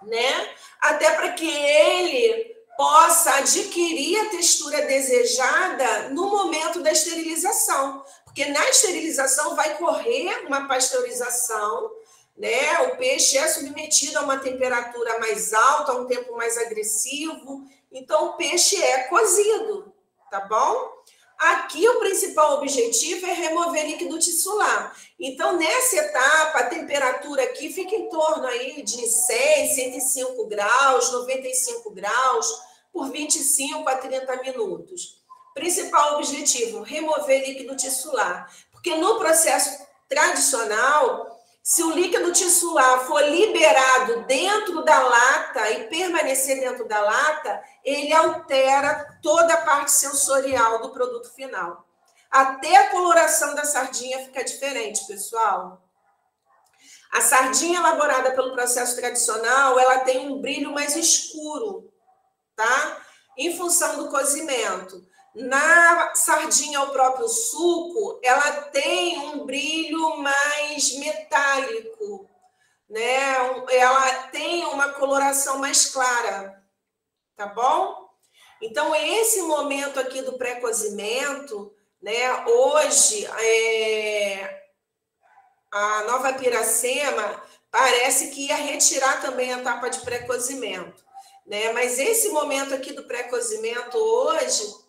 A: né? Até para que ele possa adquirir a textura desejada no momento da esterilização. Porque na esterilização vai correr uma pasteurização, né? O peixe é submetido a uma temperatura mais alta, a um tempo mais agressivo. Então, o peixe é cozido, tá bom? Aqui, o principal objetivo é remover líquido tissular. Então, nessa etapa, a temperatura aqui fica em torno aí de 100, 105 graus, 95 graus, por 25 a 30 minutos. Principal objetivo, remover líquido tissular. Porque no processo tradicional, se o líquido tissular for liberado dentro da lata e permanecer dentro da lata, ele altera toda a parte sensorial do produto final. Até a coloração da sardinha fica diferente, pessoal. A sardinha elaborada pelo processo tradicional, ela tem um brilho mais escuro, tá? Em função do cozimento. Na sardinha, o próprio suco, ela tem um brilho mais metálico, né? Ela tem uma coloração mais clara, tá bom? Então, esse momento aqui do pré-cozimento, né? Hoje, a Nova Piracema parece que ia retirar também a etapa de pré-cozimento, né? Mas esse momento aqui do pré-cozimento hoje,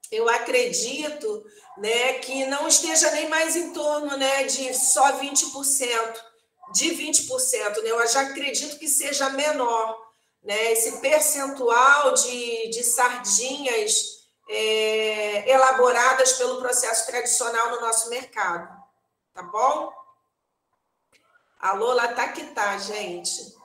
A: eu acredito, né, que não esteja nem mais em torno, né, de só 20%, de 20%, né? Eu já acredito que seja menor, né? Esse percentual de sardinhas elaboradas pelo processo tradicional no nosso mercado, tá bom? Alô, lá tá que tá, gente.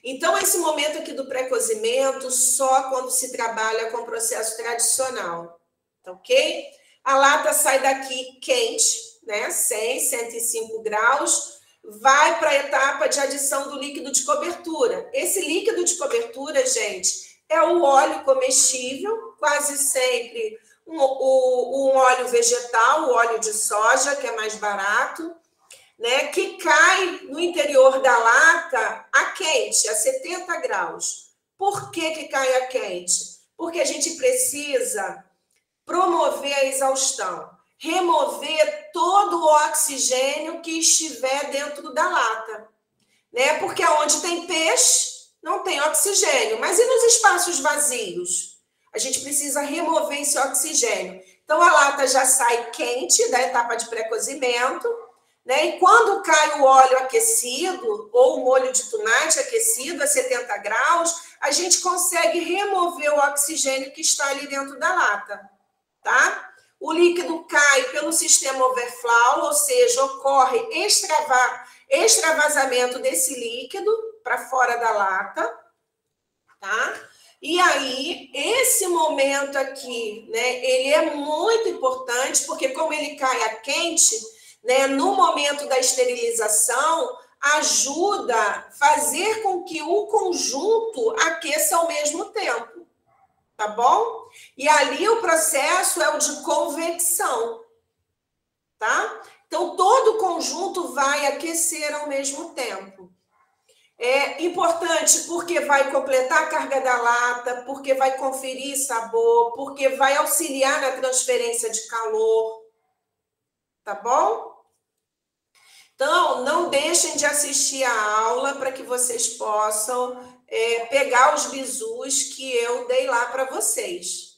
A: Então, esse momento aqui do pré-cozimento, só quando se trabalha com o processo tradicional, tá ok? A lata sai daqui quente, né? 100, 105 graus, vai para a etapa de adição do líquido de cobertura. Esse líquido de cobertura, gente, é o óleo comestível, quase sempre um óleo vegetal, o óleo de soja, que é mais barato, né, que cai no interior da lata a quente, a 70 graus. Por que cai a quente? Porque a gente precisa promover a exaustão, remover todo o oxigênio que estiver dentro da lata, né? Porque onde tem peixe, não tem oxigênio. Mas e nos espaços vazios? A gente precisa remover esse oxigênio. Então, a lata já sai quente da etapa de pré-cozimento, né? E quando cai o óleo aquecido, ou o molho de tomate aquecido a 70 graus, a gente consegue remover o oxigênio que está ali dentro da lata, tá? O líquido cai pelo sistema overflow, ou seja, ocorre extravasamento desse líquido para fora da lata, tá? E aí, esse momento aqui, né, ele é muito importante, porque como ele cai a quente, né, no momento da esterilização, ajuda a fazer com que o conjunto aqueça ao mesmo tempo, tá bom? E ali o processo é o de convecção, tá? Então, todo o conjunto vai aquecer ao mesmo tempo. É importante porque vai completar a carga da lata, porque vai conferir sabor, porque vai auxiliar na transferência de calor, tá bom? Então, não deixem de assistir a aula para que vocês possam pegar os bizus que eu dei lá para vocês.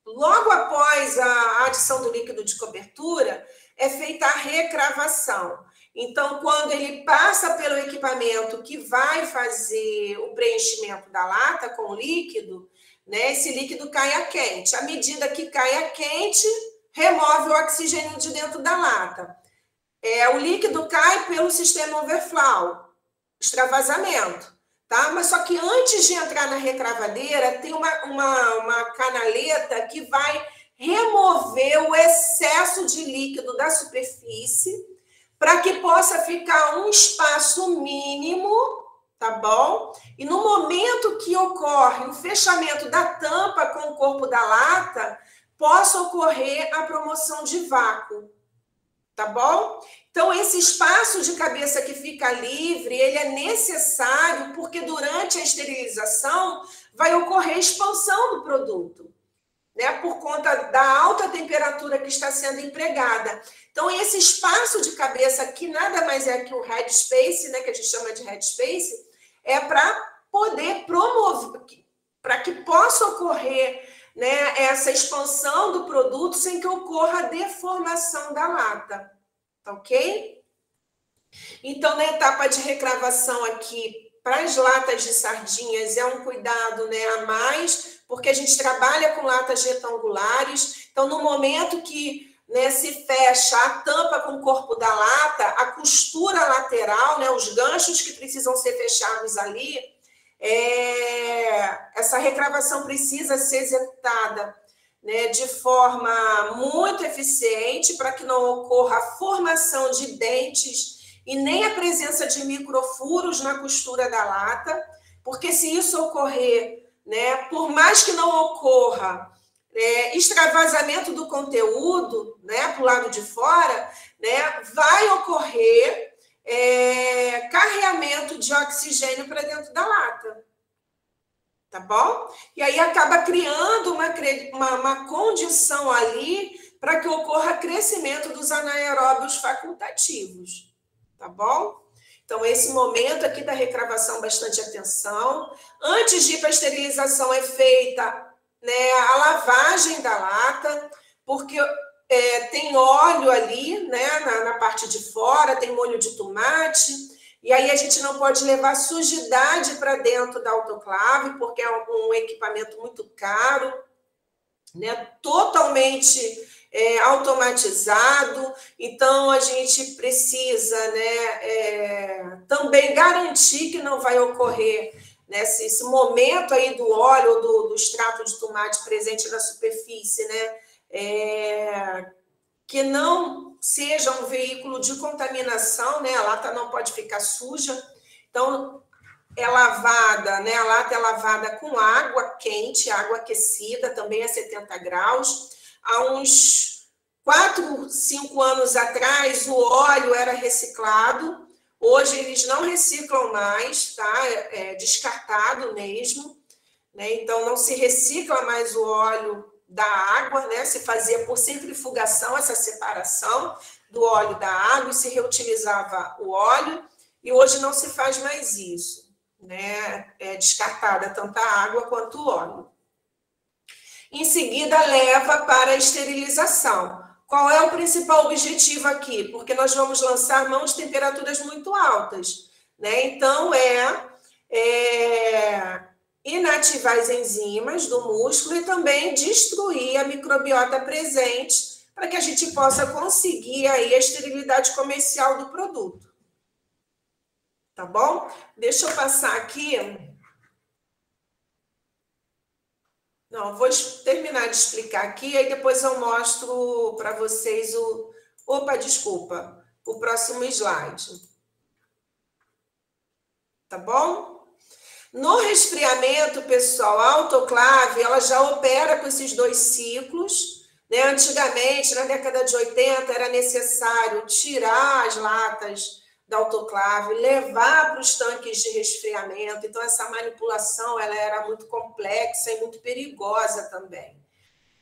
A: Logo após a adição do líquido de cobertura, é feita a recravação. Então, quando ele passa pelo equipamento que vai fazer o preenchimento da lata com o líquido, né, esse líquido cai a quente. À medida que cai a quente, remove o oxigênio de dentro da lata. O líquido cai pelo sistema overflow, extravasamento, tá? Mas só que antes de entrar na recravadeira, tem uma canaleta que vai remover o excesso de líquido da superfície para que possa ficar um espaço mínimo, tá bom? E no momento que ocorre o fechamento da tampa com o corpo da lata, possa ocorrer a promoção de vácuo, tá bom? Então, esse espaço de cabeça que fica livre, ele é necessário porque durante a esterilização vai ocorrer expansão do produto, né? Por conta da alta temperatura que está sendo empregada. Então, esse espaço de cabeça, que nada mais é que o headspace, né? Que a gente chama de headspace, é para poder promover, para que possa ocorrer, né, essa expansão do produto sem que ocorra a deformação da lata. Tá ok? Então, na etapa de recravação aqui, para as latas de sardinhas, é um cuidado, né, a mais, porque a gente trabalha com latas retangulares. Então, no momento que, né, se fecha a tampa com o corpo da lata, a costura lateral, né, os ganchos que precisam ser fechados ali, essa recravação precisa ser executada, né, de forma muito eficiente para que não ocorra a formação de dentes e nem a presença de microfuros na costura da lata, porque se isso ocorrer, né, por mais que não ocorra extravasamento do conteúdo, né, para o lado de fora, né, vai ocorrer carreamento de oxigênio para dentro da lata. Tá bom? E aí acaba criando uma condição ali para que ocorra crescimento dos anaeróbios facultativos. Tá bom? Então, esse momento aqui da recravação, bastante atenção. Antes de ir para a esterilização, é feita, né, a lavagem da lata, porque tem óleo ali, né, na parte de fora, tem molho de tomate. E aí a gente não pode levar sujidade para dentro da autoclave, porque é um equipamento muito caro, né? Totalmente automatizado. Então, a gente precisa, né, também garantir que não vai ocorrer, né, esse momento aí do óleo, do extrato de tomate presente na superfície, né, que não seja um veículo de contaminação, né? A lata não pode ficar suja. Então, é lavada, né? A lata é lavada com água quente, água aquecida, também a 70 graus. Há uns 4, 5 anos atrás, o óleo era reciclado. Hoje, eles não reciclam mais, tá? É descartado mesmo, né? Então, não se recicla mais o óleo da água, né? Se fazia por centrifugação essa separação do óleo da água e se reutilizava o óleo, e hoje não se faz mais isso, né? É descartada tanto a água quanto o óleo. Em seguida, leva para a esterilização. Qual é o principal objetivo aqui? Porque nós vamos lançar mão de temperaturas muito altas, né? Então, inativar as enzimas do músculo e também destruir a microbiota presente para que a gente possa conseguir aí a esterilidade comercial do produto. Tá bom? Deixa eu passar aqui. Não, vou terminar de explicar aqui, aí depois eu mostro para vocês o... Opa, desculpa, o próximo slide. Tá bom? No resfriamento, pessoal, a autoclave, ela já opera com esses 2 ciclos, né? Antigamente, na década de 80, era necessário tirar as latas da autoclave, levar para os tanques de resfriamento. Então, essa manipulação ela era muito complexa e muito perigosa também,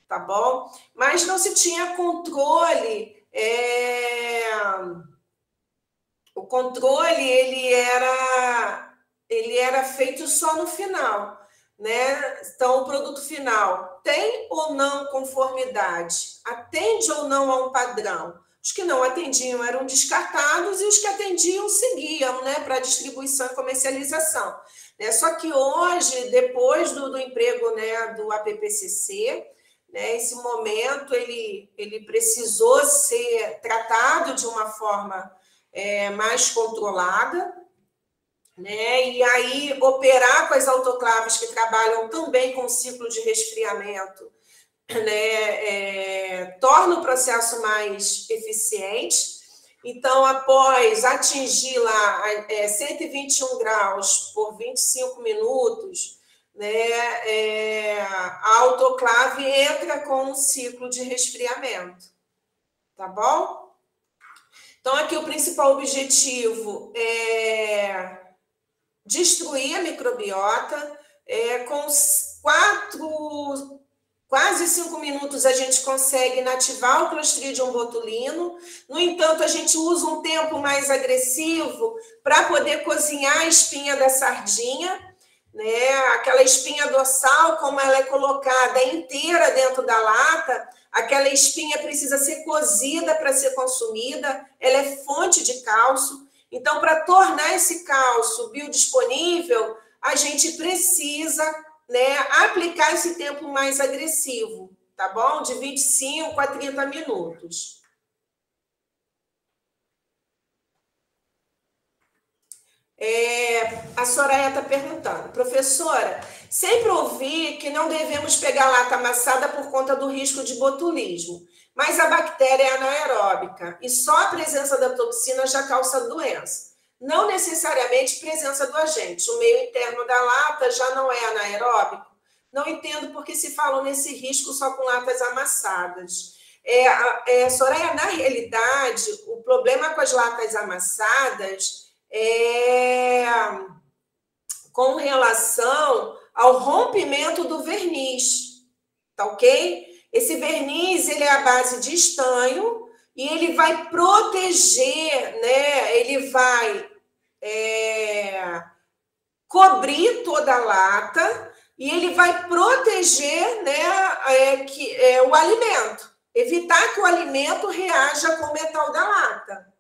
A: tá bom? Mas não se tinha controle. O controle, ele era feito só no final, né? Então, o produto final tem ou não conformidade? Atende ou não a um padrão? Os que não atendiam eram descartados e os que atendiam seguiam, né, para distribuição e comercialização. Né? Só que hoje, depois do emprego, né, do APPCC, né, esse momento ele precisou ser tratado de uma forma mais controlada, né? E aí operar com as autoclaves que trabalham também com ciclo de resfriamento, né? Torna o processo mais eficiente. Então, após atingir lá 121 graus por 25 minutos, né, a autoclave entra com um ciclo de resfriamento, tá bom? Então, aqui o principal objetivo é destruir a microbiota, com quase 5 minutos a gente consegue inativar o Clostridium botulino. No entanto, a gente usa um tempo mais agressivo para poder cozinhar a espinha da sardinha, né? Aquela espinha dorsal, como ela é colocada inteira dentro da lata, aquela espinha precisa ser cozida para ser consumida, ela é fonte de cálcio. Então, para tornar esse cálcio biodisponível, a gente precisa, né, aplicar esse tempo mais agressivo, tá bom? De 25 a 30 minutos. A Soraya está perguntando, professora, sempre ouvi que não devemos pegar lata amassada por conta do risco de botulismo, mas a bactéria é anaeróbica e só a presença da toxina já causa doença. Não necessariamente presença do agente. O meio interno da lata já não é anaeróbico? Não entendo porque se falam nesse risco só com latas amassadas. Soraya, na realidade, o problema com as latas amassadas é com relação ao rompimento do verniz, tá ok? Esse verniz, ele é à base de estanho e ele vai proteger, né? Ele vai cobrir toda a lata e ele vai proteger, né, o alimento, evitar que o alimento reaja com o metal da lata,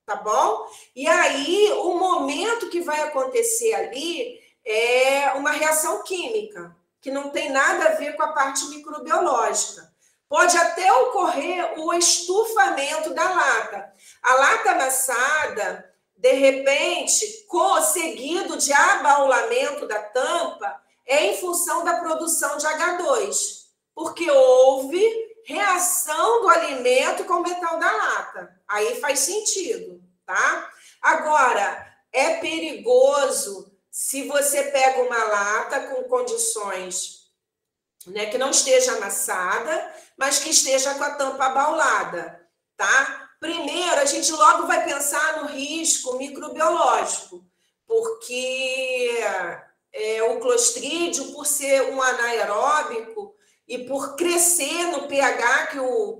A: tá bom? E aí, o momento que vai acontecer ali é uma reação química, que não tem nada a ver com a parte microbiológica. Pode até ocorrer o estufamento da lata. A lata amassada, de repente, seguido de abaulamento da tampa, é em função da produção de H2, porque houve reação do alimento com o metal da lata. Aí faz sentido, tá? Agora, é perigoso se você pega uma lata com condições, né, que não esteja amassada, mas que esteja com a tampa abaulada, tá? Primeiro, a gente logo vai pensar no risco microbiológico, porque o Clostridium, por ser um anaeróbico e por crescer no pH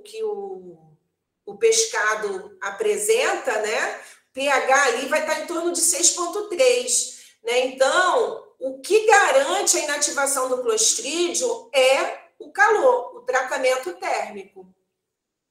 A: que o pescado apresenta, né? pH ali vai estar em torno de 6,3, né? Então, o que garante a inativação do Clostridium é o calor, o tratamento térmico.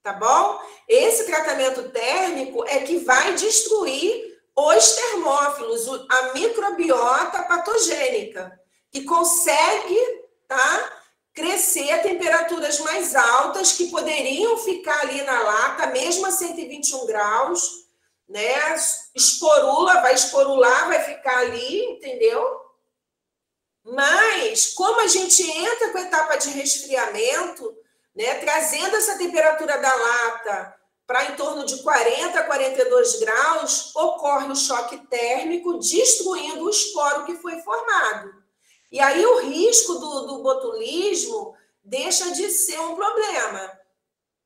A: Tá bom? Esse tratamento térmico é que vai destruir os termófilos, a microbiota patogênica, que consegue, tá, crescer a temperaturas mais altas, que poderiam ficar ali na lata, mesmo a 121 graus, né? Esporula, vai esporular, vai ficar ali, entendeu? Mas, como a gente entra com a etapa de resfriamento, né, trazendo essa temperatura da lata para em torno de 40 a 42 graus, ocorre o choque térmico, destruindo o esporo que foi formado. E aí o risco do botulismo deixa de ser um problema,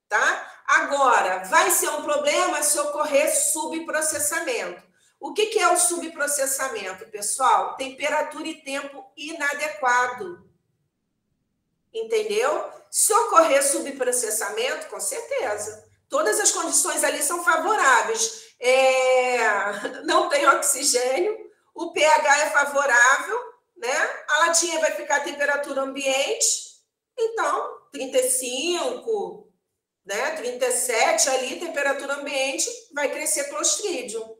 A: tá? Agora, vai ser um problema se ocorrer subprocessamento. O que é o subprocessamento, pessoal? Temperatura e tempo inadequado. Entendeu? Se ocorrer subprocessamento, com certeza. Todas as condições ali são favoráveis. Não tem oxigênio, o pH é favorável, né? A latinha vai ficar a temperatura ambiente, então 35, né? 37 ali, temperatura ambiente, vai crescer Clostridium.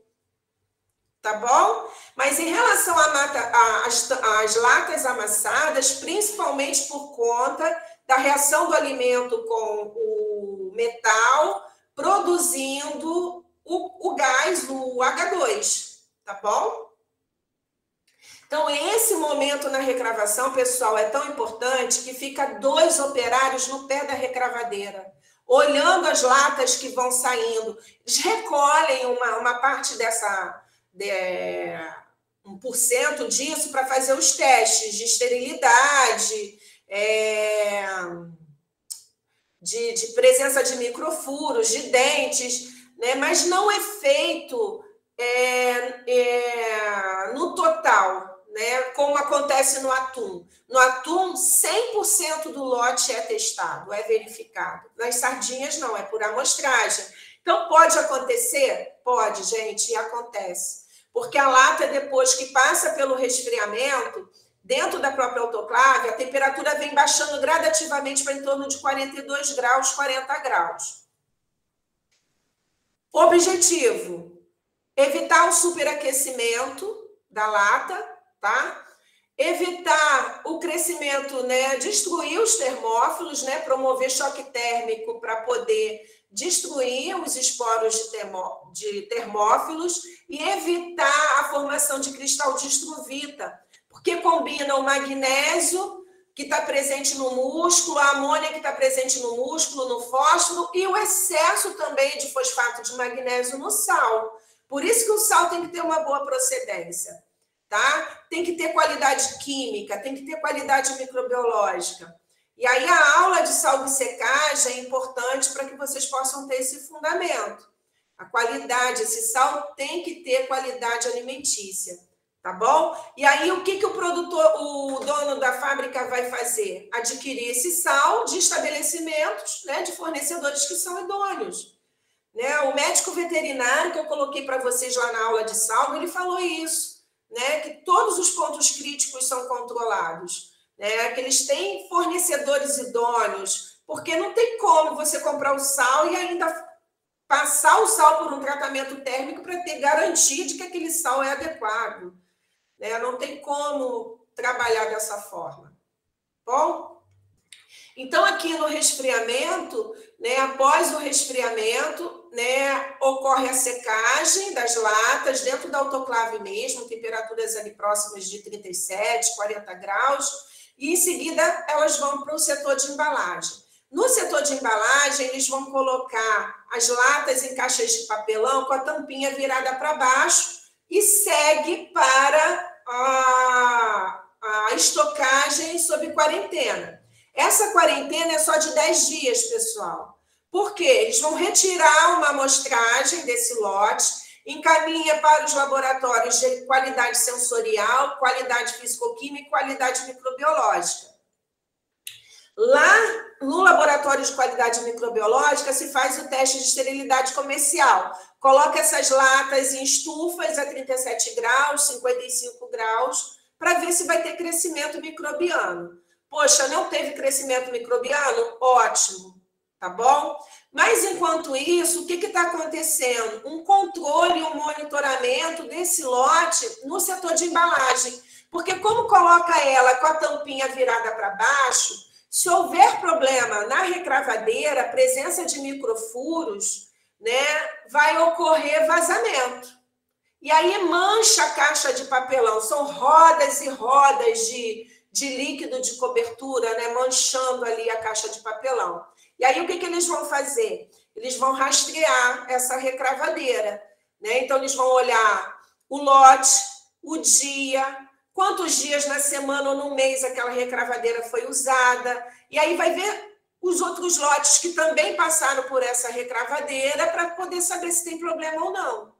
A: Tá bom? Mas em relação às latas amassadas, principalmente por conta da reação do alimento com o metal, produzindo o gás, o H2, tá bom? Então, esse momento na recravação, pessoal, é tão importante que fica 2 operários no pé da recravadeira, olhando as latas que vão saindo. Eles recolhem uma parte dessa... 1% disso para fazer os testes de esterilidade, de presença de microfuros, de dentes, né? Mas não é feito no total, né? Como acontece no atum. No atum, 100% do lote é testado, é verificado. Nas sardinhas, não, é por amostragem. Então, pode acontecer? Pode, gente, e acontece. Porque a lata, depois que passa pelo resfriamento, dentro da própria autoclave, a temperatura vem baixando gradativamente para em torno de 42 graus, 40 graus. Objetivo: evitar o superaquecimento da lata, tá? Evitar o crescimento, né? Destruir os termófilos, né? Promover choque térmico para poder destruir os esporos de termófilos e evitar a formação de cristal de estruvita, porque combina o magnésio, que está presente no músculo, a amônia, que está presente no músculo, no fósforo, e o excesso também de fosfato de magnésio no sal. Por isso que o sal tem que ter uma boa procedência, tá? Tem que ter qualidade química, tem que ter qualidade microbiológica. E aí a aula de salgo-secagem é importante para que vocês possam ter esse fundamento. A qualidade, esse sal tem que ter qualidade alimentícia, tá bom? E aí o que o produtor, o dono da fábrica vai fazer? Adquirir esse sal de estabelecimentos, né, de fornecedores que são idôneos. Né? O médico veterinário que eu coloquei para vocês lá na aula de salgo, ele falou isso, né, que todos os pontos críticos são controlados. Que eles têm fornecedores idôneos, porque não tem como você comprar o sal e ainda passar o sal por um tratamento térmico para ter garantia de que aquele sal é adequado. Não tem como trabalhar dessa forma. Bom? Então, aqui no resfriamento, após o resfriamento, ocorre a secagem das latas dentro da autoclave mesmo, temperaturas ali próximas de 37, 40 graus, e em seguida elas vão para o setor de embalagem. No setor de embalagem, eles vão colocar as latas em caixas de papelão com a tampinha virada para baixo e segue para a estocagem sob quarentena. Essa quarentena é só de 10 dias, pessoal. Por quê? Eles vão retirar uma amostragem desse lote, encaminha para os laboratórios de qualidade sensorial, qualidade físico-química e qualidade microbiológica. Lá no laboratório de qualidade microbiológica se faz o teste de esterilidade comercial. Coloca essas latas em estufas a 37 graus, 55 graus, para ver se vai ter crescimento microbiano. Poxa, não teve crescimento microbiano? Ótimo, tá bom? Mas, enquanto isso, o que está acontecendo? Um controle, um monitoramento desse lote no setor de embalagem. Porque como coloca ela com a tampinha virada para baixo, se houver problema na recravadeira, presença de microfuros, vai ocorrer vazamento. E aí mancha a caixa de papelão. São rodas e rodas de líquido de cobertura, manchando ali a caixa de papelão. E aí, o que eles vão fazer? Eles vão rastrear essa recravadeira. Então, eles vão olhar o lote, o dia, quantos dias na semana ou no mês aquela recravadeira foi usada. E aí vai ver os outros lotes que também passaram por essa recravadeira para poder saber se tem problema ou não.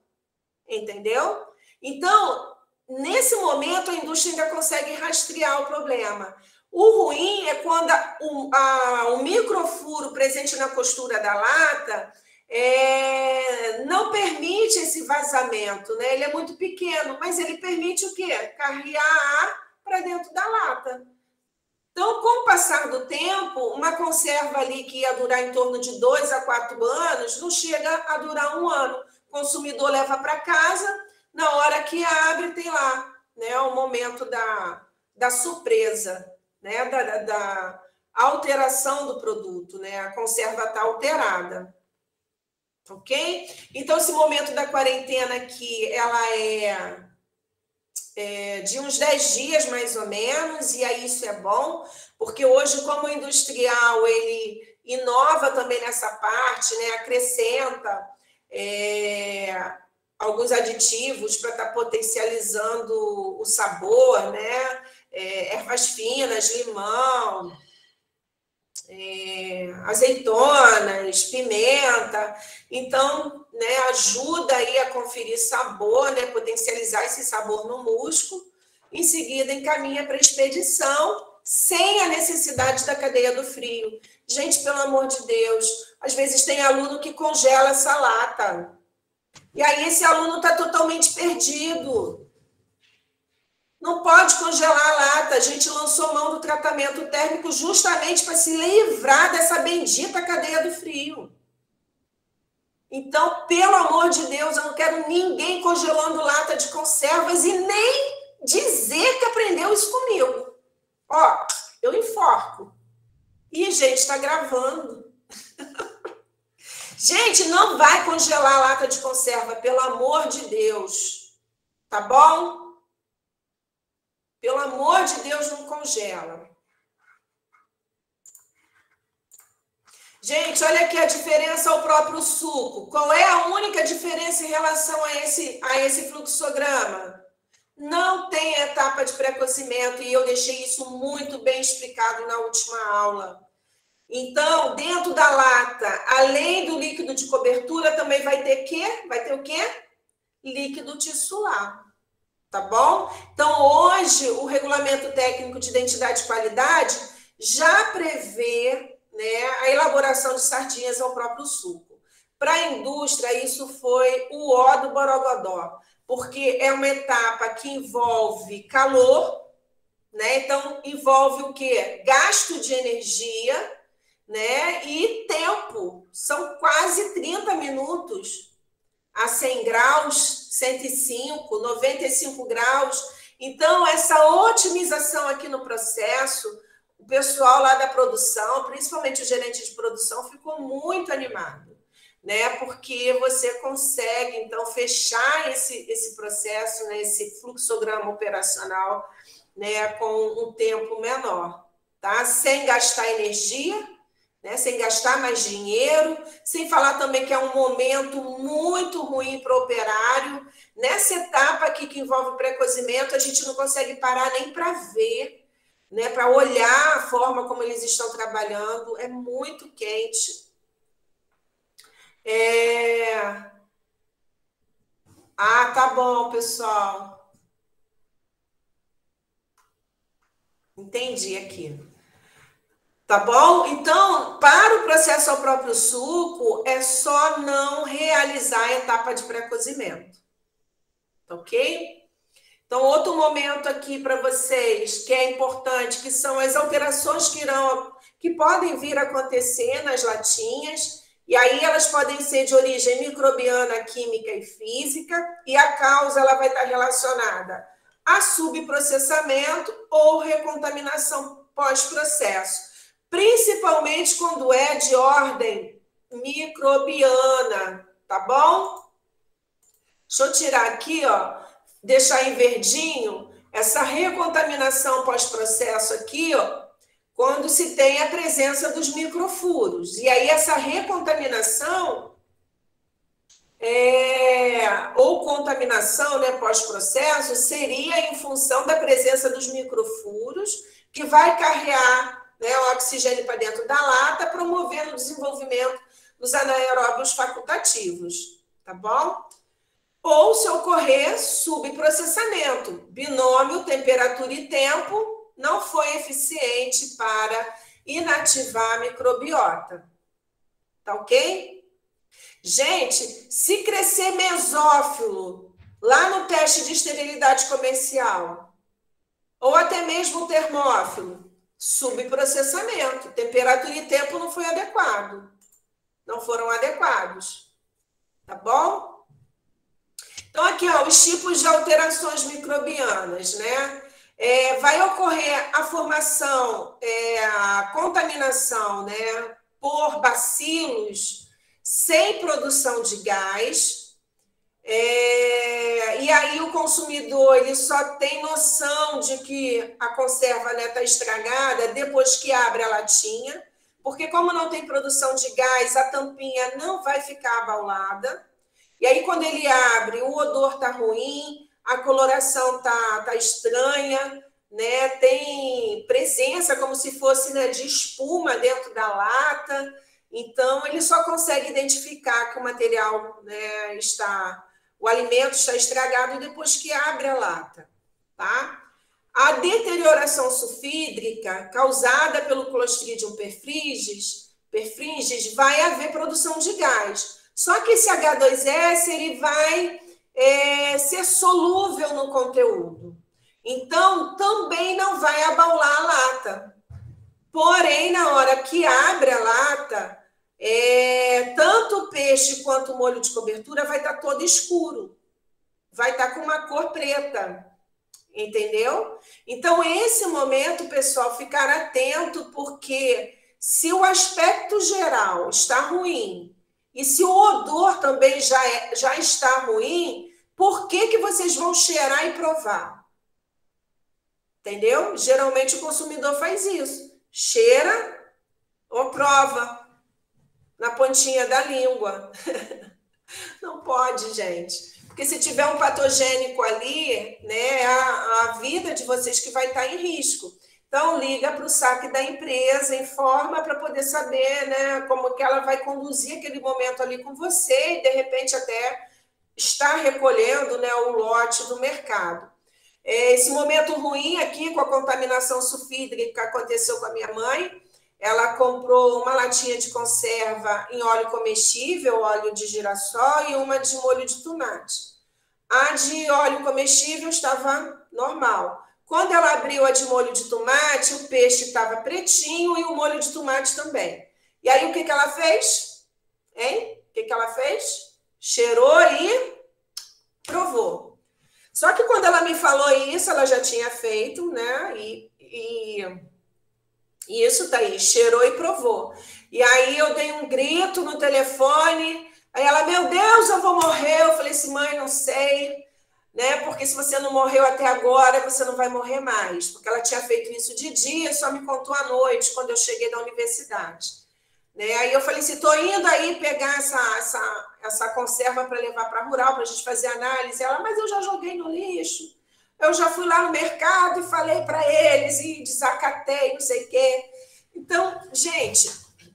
A: Entendeu? Então, nesse momento, a indústria ainda consegue rastrear o problema. O ruim é quando o microfuro presente na costura da lata não permite esse vazamento, Ele é muito pequeno, mas ele permite o quê? Carregar ar para dentro da lata. Então, com o passar do tempo, uma conserva ali que ia durar em torno de 2 a 4 anos, não chega a durar 1 ano. O consumidor leva para casa, na hora que abre, tem lá o momento da surpresa, da alteração do produto, a conserva está alterada. Ok? Então, esse momento da quarentena aqui, ela é de uns 10 dias, mais ou menos, e aí isso é bom, porque hoje, como o industrial, ele inova também nessa parte, né? Acrescenta alguns aditivos para estar potencializando o sabor, né? Ervas finas, limão, azeitonas, pimenta. Então, né, ajuda aí a conferir sabor, né, potencializar esse sabor no músculo. Em seguida, encaminha para a expedição, sem a necessidade da cadeia do frio. Gente, pelo amor de Deus, às vezes tem aluno que congela essa lata. E aí esse aluno está totalmente perdido. Não pode congelar a lata. A gente lançou mão do tratamento térmico justamente para se livrar dessa bendita cadeia do frio. Então, pelo amor de Deus, eu não quero ninguém congelando lata de conservas e nem dizer que aprendeu isso comigo. Ó, eu enforco. E, gente, está gravando. Gente, não vai congelar a lata de conserva, pelo amor de Deus. Tá bom? Pelo amor de Deus, não congela. Gente, olha aqui a diferença ao próprio suco. Qual é a única diferença em relação a esse fluxograma? Não tem etapa de pré-cozimento, e eu deixei isso muito bem explicado na última aula. Então, dentro da lata, além do líquido de cobertura, também vai ter quê? Vai ter o quê? Líquido tissular. Tá bom? Então, hoje, o Regulamento Técnico de Identidade e Qualidade já prevê, né, a elaboração de sardinhas ao próprio suco. Para a indústria, isso foi o ó do borogodó, porque é uma etapa que envolve calor, né? Então, envolve o quê? Gasto de energia, né? E tempo. São quase 30 minutos a 100 graus, 105, 95 graus. Então, essa otimização aqui no processo, o pessoal lá da produção, principalmente o gerente de produção, ficou muito animado, né? Porque você consegue, então, fechar esse processo, né? Esse fluxograma operacional, né? Com um tempo menor, tá? Sem gastar energia, né, sem gastar mais dinheiro, sem falar também que é um momento muito ruim para o operário. Nessa etapa aqui que envolve pré-cozimento, a gente não consegue parar nem para ver, né, para olhar a forma como eles estão trabalhando. É muito quente. Ah, tá bom, pessoal. Entendi aqui. Tá bom? Então, para o processo ao próprio suco, é só não realizar a etapa de pré-cozimento. Tá ok? Então, outro momento aqui para vocês que é importante, que são as alterações que podem vir a acontecer nas latinhas, e aí elas podem ser de origem microbiana, química e física, e a causa ela vai estar relacionada a subprocessamento ou recontaminação pós-processo. Principalmente quando é de ordem microbiana, tá bom? Deixa eu tirar aqui, ó, deixar em verdinho, essa recontaminação pós-processo aqui, ó, quando se tem a presença dos microfuros. E aí essa recontaminação ou contaminação, né, pós-processo seria em função da presença dos microfuros, que vai carregar, né, o oxigênio para dentro da lata, promovendo o desenvolvimento dos anaeróbios facultativos, tá bom? Ou, se ocorrer, subprocessamento, binômio temperatura e tempo não foi eficiente para inativar a microbiota, tá ok? Gente, se crescer mesófilo lá no teste de esterilidade comercial, ou até mesmo termófilo, subprocessamento, temperatura e tempo não foi adequado, não foram adequados, tá bom? Então, aqui, ó, os tipos de alterações microbianas, né? Vai ocorrer a formação, a contaminação, né, por bacilos sem produção de gás, E aí o consumidor ele só tem noção de que a conserva está estragada depois que abre a latinha, porque como não tem produção de gás, a tampinha não vai ficar abaulada. E aí quando ele abre, o odor está ruim, a coloração tá estranha, né? Tem presença como se fosse, né, de espuma dentro da lata. Então ele só consegue identificar que o material, né, o alimento está estragado depois que abre a lata, tá? A deterioração sulfídrica causada pelo Clostridium perfringens vai haver produção de gás. Só que esse H2S ele vai ser solúvel no conteúdo. Então, também não vai abaular a lata. Porém, na hora que abre a lata, tanto o peixe quanto o molho de cobertura vai estar todo escuro. Vai estar com uma cor preta. Entendeu? Então, esse momento, pessoal, ficar atento, porque se o aspecto geral está ruim e se o odor também já está ruim, por que vocês vão cheirar e provar? Entendeu? Geralmente o consumidor faz isso. Cheira ou prova na pontinha da língua. Não pode, gente. Porque se tiver um patogênico ali, né, a vida de vocês que vai estar em risco. Então, liga para o saque da empresa, informa para poder saber, né, como que ela vai conduzir aquele momento ali com você e, de repente, até estar recolhendo, né, o lote do mercado. Esse momento ruim aqui com a contaminação sulfídrica aconteceu com a minha mãe. Ela comprou uma latinha de conserva em óleo comestível, óleo de girassol e uma de molho de tomate. A de óleo comestível estava normal. Quando ela abriu a de molho de tomate, o peixe estava pretinho e o molho de tomate também. E aí o que ela fez? Hein? O que ela fez? Cheirou e provou. Só que quando ela me falou isso, ela já tinha feito, né? E isso tá aí, cheirou e provou. E aí eu dei um grito no telefone, aí ela, meu Deus, eu vou morrer. Eu falei assim, mãe, não sei, né? Porque se você não morreu até agora, você não vai morrer mais. Porque ela tinha feito isso de dia, só me contou à noite, quando eu cheguei da universidade. Né? Aí eu falei assim, tô indo aí pegar essa conserva para levar para a Rural, para a gente fazer análise. Ela, mas eu já joguei no lixo. Eu já fui lá no mercado e falei para eles e desacatei, não sei o quê. Então, gente,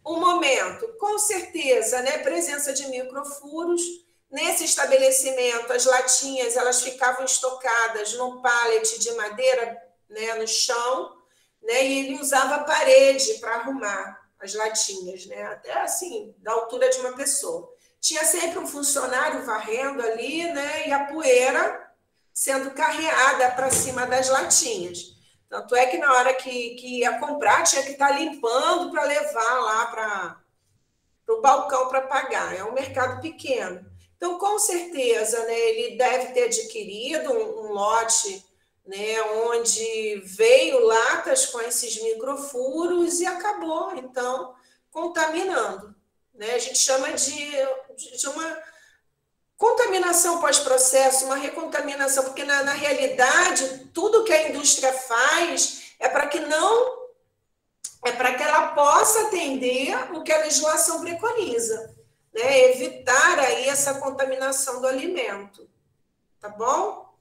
A: um momento, com certeza, né, presença de microfuros. Nesse estabelecimento, as latinhas elas ficavam estocadas num pallet de madeira, né, no chão, né, e ele usava a parede para arrumar as latinhas, né, até assim, da altura de uma pessoa. Tinha sempre um funcionário varrendo ali, né, e a poeira sendo carreada para cima das latinhas. Tanto é que na hora que ia comprar, tinha que estar limpando para levar lá para o balcão para pagar. É um mercado pequeno. Então, com certeza, né, ele deve ter adquirido um lote, né, onde veio latas com esses microfuros e acabou, então, contaminando. Né? A gente chama de uma contaminação pós-processo, uma recontaminação, porque na realidade tudo que a indústria faz é para que ela possa atender o que a legislação preconiza, né? Evitar aí essa contaminação do alimento, tá bom?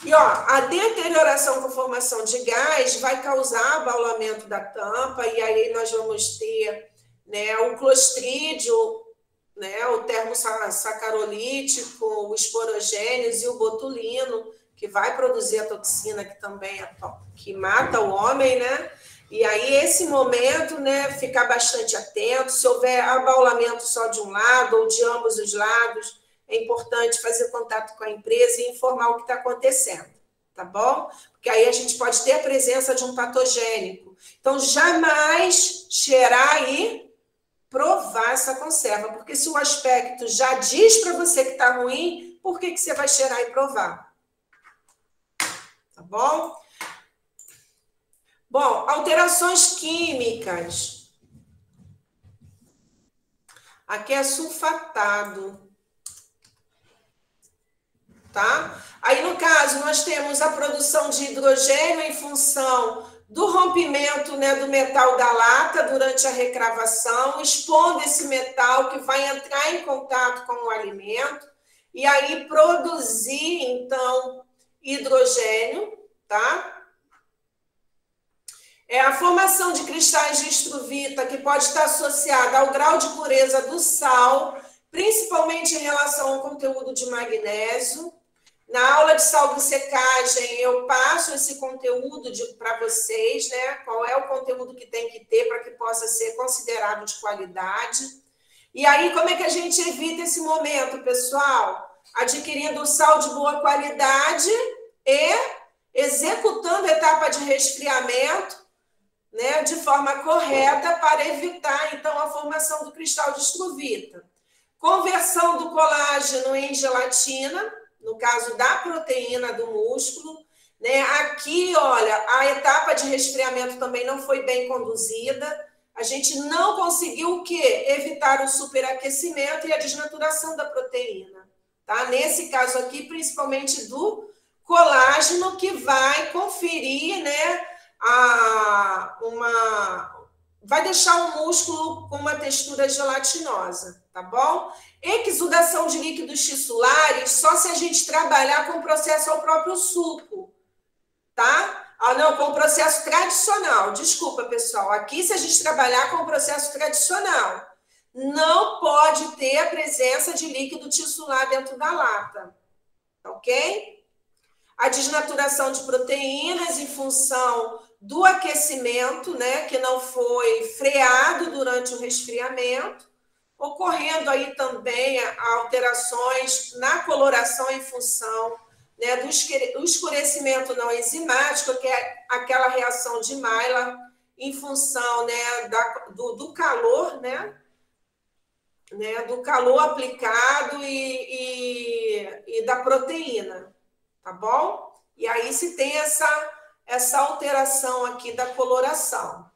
A: E ó, a deterioração com formação de gás vai causar abaulamento da tampa, e aí nós vamos ter, né, o clostrídio, né, o termossacarolítico, o esporogênese e o botulino, que vai produzir a toxina que também que mata o homem, né? E aí, esse momento, né, ficar bastante atento. Se houver abaulamento só de um lado ou de ambos os lados, é importante fazer contato com a empresa e informar o que está acontecendo, tá bom? Porque aí a gente pode ter a presença de um patogênico. Então, jamais cheirar e provar essa conserva, porque se o aspecto já diz para você que está ruim, por que você vai cheirar e provar? Tá bom? Bom, alterações químicas. Aqui é sulfatado. tá? Aí, no caso, nós temos a produção de hidrogênio em função do rompimento, né, do metal da lata durante a recravação, expondo esse metal que vai entrar em contato com o alimento e aí produzir, então, hidrogênio, tá? É a formação de cristais de estruvita, que pode estar associada ao grau de pureza do sal, principalmente em relação ao conteúdo de magnésio. Na aula de salvo-secagem, eu passo esse conteúdo para vocês, né? Qual é o conteúdo que tem que ter para que possa ser considerado de qualidade. E aí, como é que a gente evita esse momento, pessoal? Adquirindo o sal de boa qualidade e executando a etapa de resfriamento, né, de forma correta para evitar, então, a formação do cristal de estruvita. Conversão do colágeno em gelatina, no caso da proteína do músculo, né? Aqui, olha, a etapa de resfriamento também não foi bem conduzida. A gente não conseguiu o quê? Evitar o superaquecimento e a desnaturação da proteína, tá? Nesse caso aqui, principalmente do colágeno, que vai conferir, né, vai deixar o músculo com uma textura gelatinosa, tá bom? Exudação de líquidos tissulares só se a gente trabalhar com o processo ao próprio suco, tá? Ah, não, com o processo tradicional. Desculpa, pessoal. Aqui, se a gente trabalhar com o processo tradicional, não pode ter a presença de líquido tissular dentro da lata, ok? A desnaturação de proteínas em função do aquecimento, né, que não foi freado durante o resfriamento, ocorrendo aí também alterações na coloração em função, né, do escurecimento não enzimático, que é aquela reação de Maillard em função, né, do calor, né, do calor aplicado e da proteína, tá bom? E aí se tem essa alteração aqui da coloração.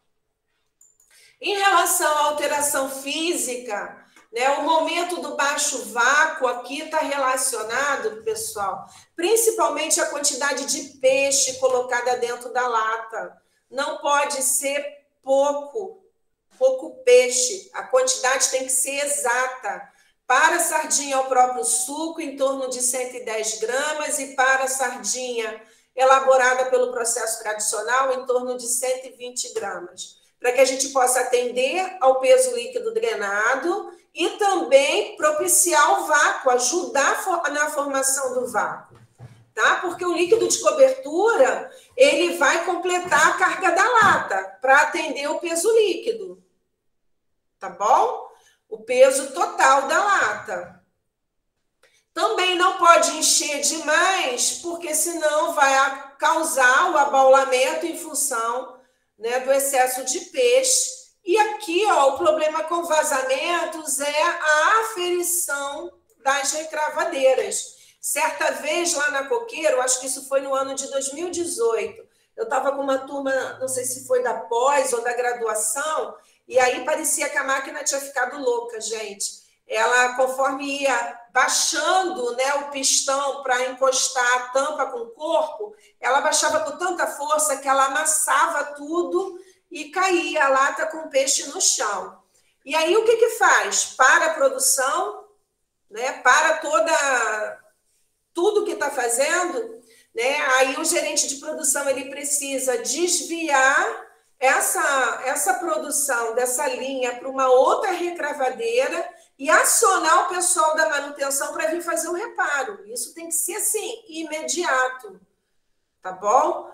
A: Em relação à alteração física, né, o momento do baixo vácuo aqui está relacionado, pessoal, principalmente a quantidade de peixe colocada dentro da lata. Não pode ser pouco peixe, a quantidade tem que ser exata. Para a sardinha, o próprio suco, em torno de 110 gramas, e para a sardinha elaborada pelo processo tradicional, em torno de 120 gramas. Para que a gente possa atender ao peso líquido drenado e também propiciar o vácuo, ajudar na formação do vácuo, tá? Porque o líquido de cobertura, ele vai completar a carga da lata para atender o peso líquido, tá bom? O peso total da lata. Também não pode encher demais, porque senão vai causar o abaulamento em função, né, do excesso de peixe. E aqui, ó, o problema com vazamentos é a aferição das recravadeiras. Certa vez lá na Coqueiro, acho que isso foi no ano de 2018, eu estava com uma turma, não sei se foi da pós ou da graduação, e aí parecia que a máquina tinha ficado louca, gente. Ela, conforme ia baixando, né, o pistão para encostar a tampa com o corpo, ela baixava com tanta força que ela amassava tudo e caía a lata com peixe no chão. E aí o que faz? Para a produção, né, para tudo que está fazendo, né, aí o gerente de produção ele precisa desviar essa produção dessa linha para uma outra recravadeira e acionar o pessoal da manutenção para vir fazer o reparo. Isso tem que ser assim, imediato, tá bom?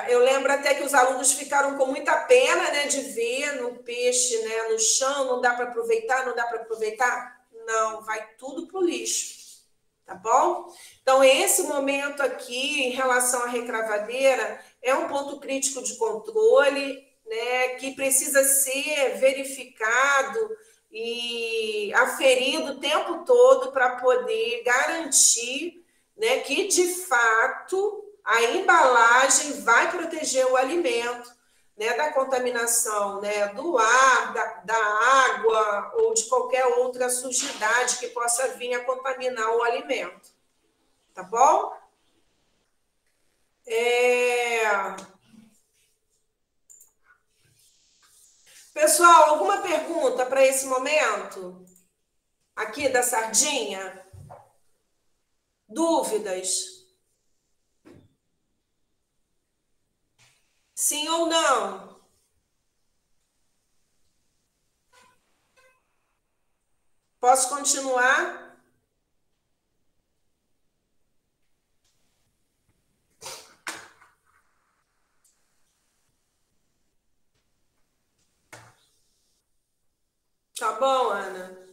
A: Eu lembro até que os alunos ficaram com muita pena, né, de ver no peixe, né, no chão, não dá para aproveitar, não dá para aproveitar? Não, vai tudo para o lixo, tá bom? Então, esse momento aqui, em relação à recravadeira, é um ponto crítico de controle, né, que precisa ser verificado e aferido o tempo todo para poder garantir, né, que, de fato, a embalagem vai proteger o alimento, né, da contaminação, né, do ar, da água ou de qualquer outra sujidade que possa vir a contaminar o alimento. tá bom? Pessoal, alguma pergunta para esse momento? Aqui da sardinha? Dúvidas? Sim ou não? Posso continuar? Tá bom, Ana?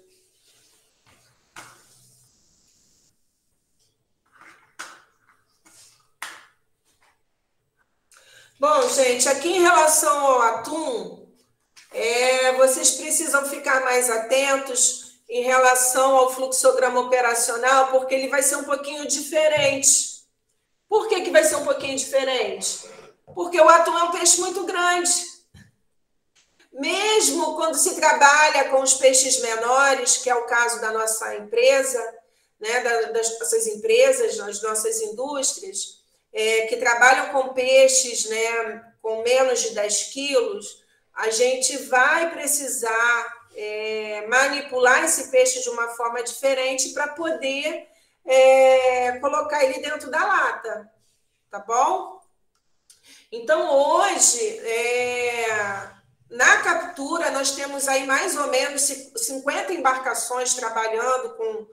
A: Bom, gente, aqui em relação ao atum, vocês precisam ficar mais atentos em relação ao fluxograma operacional, porque ele vai ser um pouquinho diferente. Por que vai ser um pouquinho diferente? Porque o atum é um peixe muito grande. Mesmo quando se trabalha com os peixes menores, que é o caso da nossa empresa, né, das nossas empresas, das nossas indústrias, que trabalham com peixes, né, com menos de 10 quilos, a gente vai precisar manipular esse peixe de uma forma diferente para poder colocar ele dentro da lata, tá bom? Então, hoje, na captura, nós temos aí mais ou menos 50 embarcações trabalhando com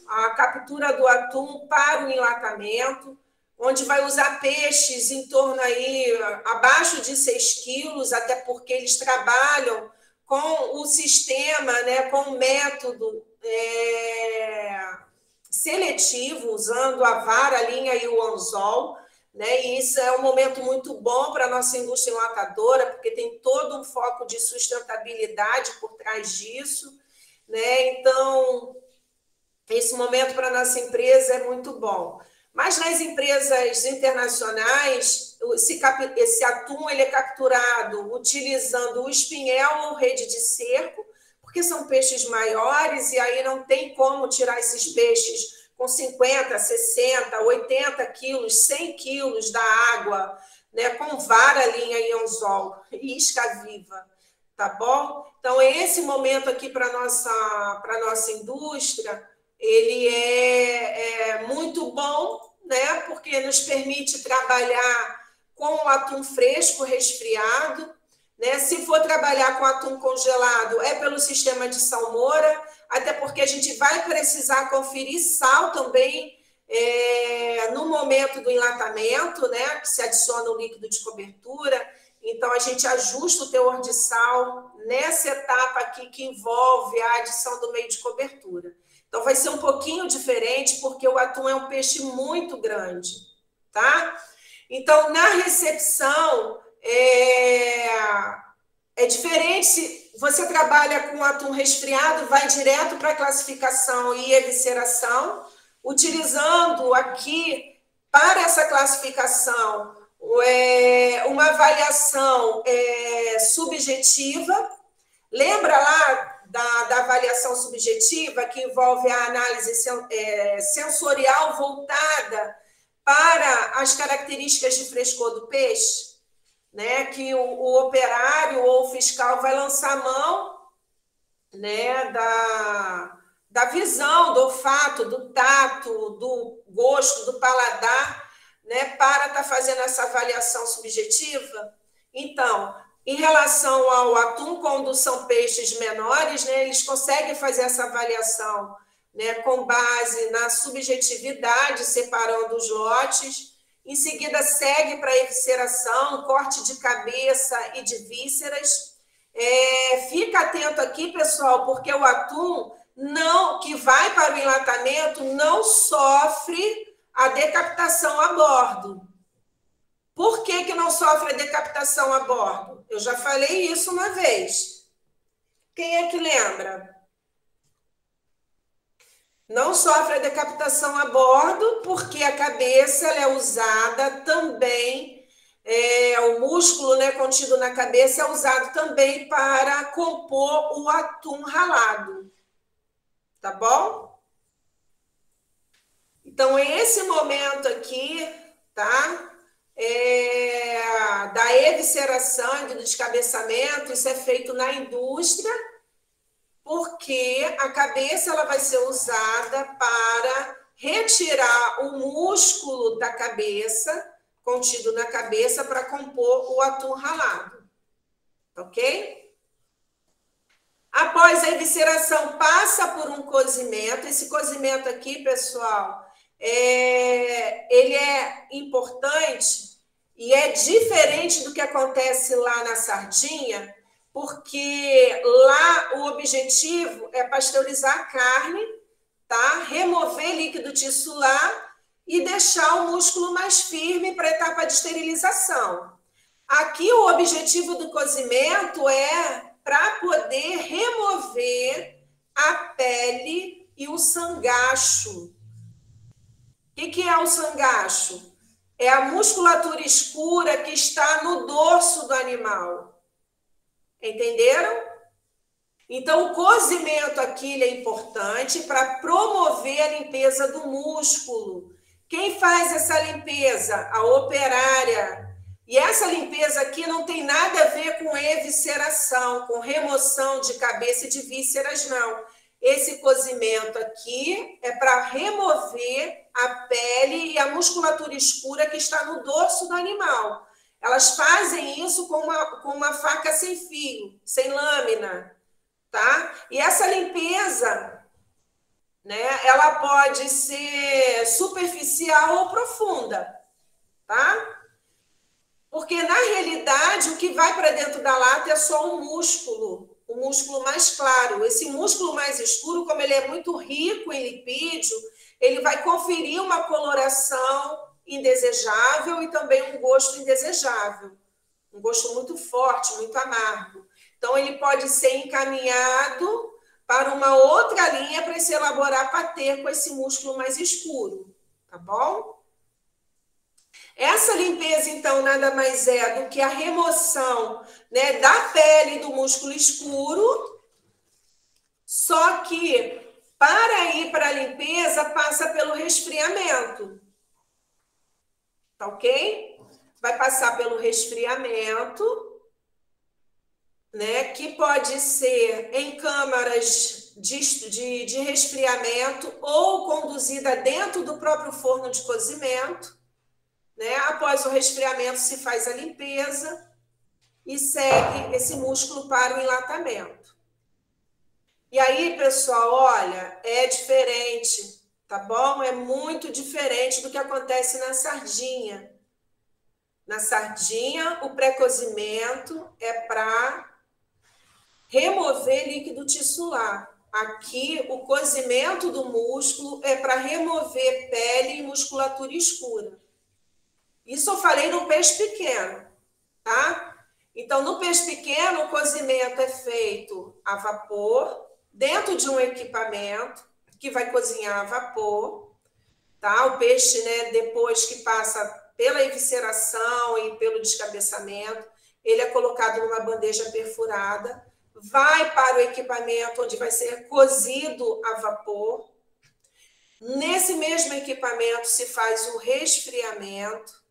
A: a captura do atum para o enlatamento, onde vai usar peixes em torno aí abaixo de 6 quilos, até porque eles trabalham com o sistema, né, com o método seletivo, usando a vara, a linha e o anzol, né? E isso é um momento muito bom para a nossa indústria enlatadora, porque tem todo um foco de sustentabilidade por trás disso, né? Então, esse momento para a nossa empresa é muito bom. Mas nas empresas internacionais, esse atum ele é capturado utilizando o espinhel ou rede de cerco, porque são peixes maiores e aí não tem como tirar esses peixes com 50, 60, 80 quilos, 100 quilos da água, né, com vara, linha e anzol, e isca viva, tá bom? Então, esse momento aqui para a nossa indústria, ele é muito bom, né, porque nos permite trabalhar com o atum fresco, resfriado, né? Se for trabalhar com atum congelado, é pelo sistema de salmoura, até porque a gente vai precisar conferir sal também no momento do enlatamento, né? Que se adiciona o líquido de cobertura. Então, a gente ajusta o teor de sal nessa etapa aqui que envolve a adição do meio de cobertura. Então, vai ser um pouquinho diferente, porque o atum é um peixe muito grande, tá? Então, na recepção, é diferente. Se você trabalha com atum resfriado, vai direto para a classificação e evisceração, utilizando aqui, para essa classificação, uma avaliação subjetiva. Lembra lá da avaliação subjetiva, que envolve a análise sensorial voltada para as características de frescor do peixe, né? Que o operário ou o fiscal vai lançar a mão, né, da visão, do olfato, do tato, do gosto, do paladar, né, para estar fazendo essa avaliação subjetiva. Então, em relação ao atum, quando são peixes menores, né, eles conseguem fazer essa avaliação, né, com base na subjetividade, separando os lotes. Em seguida, segue para a evisceração, corte de cabeça e de vísceras. Fica atento aqui, pessoal, porque o atum que vai para o enlatamento não sofre a decapitação a bordo. Por que não sofre a decapitação a bordo? Eu já falei isso uma vez. Quem é que lembra? Não sofre a decapitação a bordo porque a cabeça ela é usada também, o músculo, né, contido na cabeça é usado também para compor o atum ralado. Tá bom? Então, esse momento aqui, tá? Da evisceração e do descabeçamento, isso é feito na indústria, porque a cabeça ela vai ser usada para retirar o músculo da cabeça, contido na cabeça, para compor o atum ralado. Ok? Após a evisceração, passa por um cozimento. Esse cozimento aqui, pessoal, ele é importante e é diferente do que acontece lá na sardinha, porque lá o objetivo é pasteurizar a carne, tá? Remover líquido tissular e deixar o músculo mais firme para a etapa de esterilização. Aqui o objetivo do cozimento é para poder remover a pele e o sangacho. O que é o sangacho? É a musculatura escura que está no dorso do animal. Entenderam? Então, o cozimento aqui é importante para promover a limpeza do músculo. Quem faz essa limpeza? A operária. E essa limpeza aqui não tem nada a ver com evisceração, com remoção de cabeça e de vísceras, não. Esse cozimento aqui é para remover a pele e a musculatura escura que está no dorso do animal. Elas fazem isso com uma faca sem fio, sem lâmina, tá? E essa limpeza, né, ela pode ser superficial ou profunda, tá? Porque, na realidade, o que vai para dentro da lata é só o músculo mais claro. Esse músculo mais escuro, como ele é muito rico em lipídio, ele vai conferir uma coloração indesejável e também um gosto indesejável. Um gosto muito forte, muito amargo. Então, ele pode ser encaminhado para uma outra linha para se elaborar patê com esse músculo mais escuro. Tá bom? Essa limpeza, então, nada mais é do que a remoção, né, da pele do músculo escuro, só que para ir para a limpeza passa pelo resfriamento, tá ok? Vai passar pelo resfriamento, né, que pode ser em câmaras de resfriamento ou conduzida dentro do próprio forno de cozimento. Né? Após o resfriamento, se faz a limpeza e segue esse músculo para o enlatamento. E aí, pessoal, olha, é diferente, tá bom? É muito diferente do que acontece na sardinha. Na sardinha, o pré-cozimento é para remover líquido tissular. Aqui, o cozimento do músculo é para remover pele e musculatura escura. Isso eu falei no peixe pequeno, tá? Então, no peixe pequeno, o cozimento é feito a vapor, dentro de um equipamento que vai cozinhar a vapor, tá? O peixe, né, depois que passa pela evisceração e pelo descabeçamento, ele é colocado numa bandeja perfurada, vai para o equipamento onde vai ser cozido a vapor. Nesse mesmo equipamento se faz o resfriamento,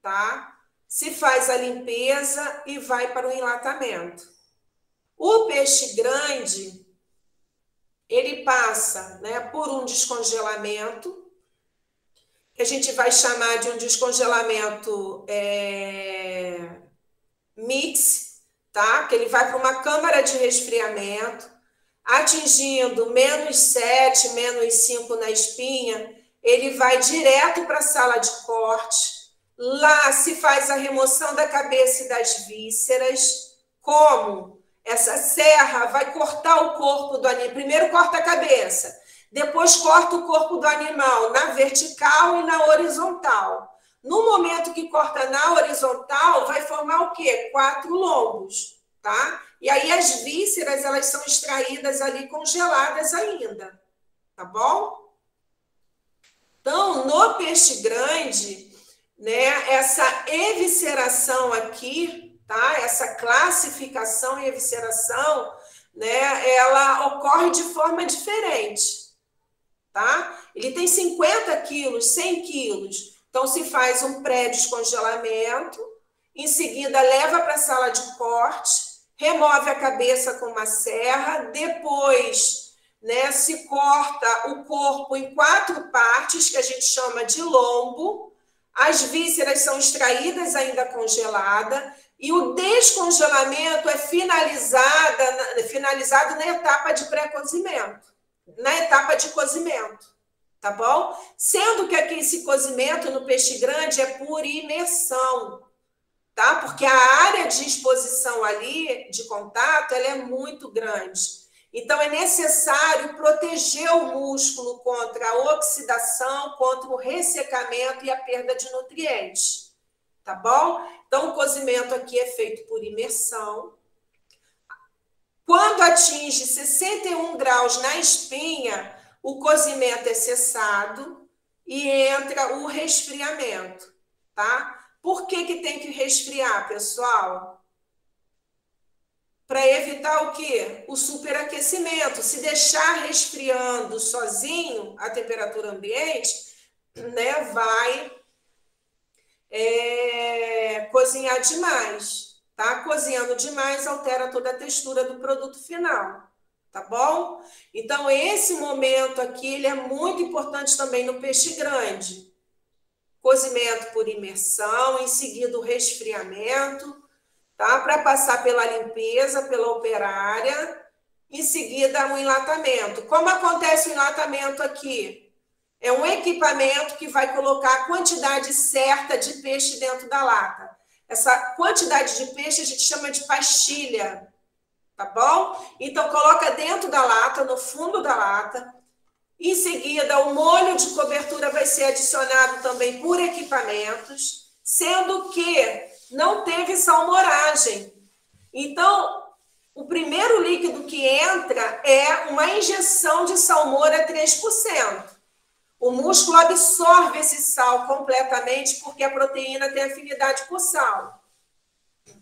A: tá? Se faz a limpeza e vai para o enlatamento. O peixe grande, ele passa, né, por um descongelamento, que a gente vai chamar de um descongelamento mix, tá? Que ele vai para uma câmara de resfriamento, atingindo -7, -5 na espinha, ele vai direto para a sala de corte. Lá se faz a remoção da cabeça e das vísceras. Como? Essa serra vai cortar o corpo do animal. Primeiro corta a cabeça, depois corta o corpo do animal na vertical e na horizontal. No momento que corta na horizontal, vai formar o quê? 4 lombos, tá? E aí as vísceras, elas são extraídas ali congeladas ainda, tá bom? Então, no peixe grande, né, essa evisceração aqui, tá? Essa classificação e evisceração, né, ela ocorre de forma diferente, tá? Ele tem 50 quilos, 100 quilos. Então, se faz um pré-descongelamento, em seguida leva para a sala de corte, remove a cabeça com uma serra, depois, né, se corta o corpo em 4 partes, que a gente chama de lombo, as vísceras são extraídas ainda congelada, e o descongelamento é finalizado na etapa de pré-cozimento, na etapa de cozimento, tá bom? Sendo que aqui esse cozimento no peixe grande é por imersão, tá? Porque a área de exposição ali, de contato, ela é muito grande. Então, é necessário proteger o músculo contra a oxidação, contra o ressecamento e a perda de nutrientes, tá bom? Então, o cozimento aqui é feito por imersão. Quando atinge 61 graus na espinha, o cozimento é cessado e entra o resfriamento, tá? Por que tem que resfriar, pessoal? Para evitar o quê? O superaquecimento. Se deixar resfriando sozinho a temperatura ambiente, né, vai cozinhar demais, tá? Cozinhando demais altera toda a textura do produto final, tá bom? Então, esse momento aqui, ele é muito importante também no peixe grande. Cozimento por imersão, em seguida o resfriamento, tá? Para passar pela limpeza, pela operária, em seguida o enlatamento. Como acontece o enlatamento aqui? É um equipamento que vai colocar a quantidade certa de peixe dentro da lata. Essa quantidade de peixe a gente chama de pastilha, tá bom? Então, coloca dentro da lata, no fundo da lata. Em seguida, o molho de cobertura vai ser adicionado também por equipamentos, sendo que não teve salmouragem. Então, o primeiro líquido que entra é uma injeção de salmoura 3%. O músculo absorve esse sal completamente porque a proteína tem afinidade por sal.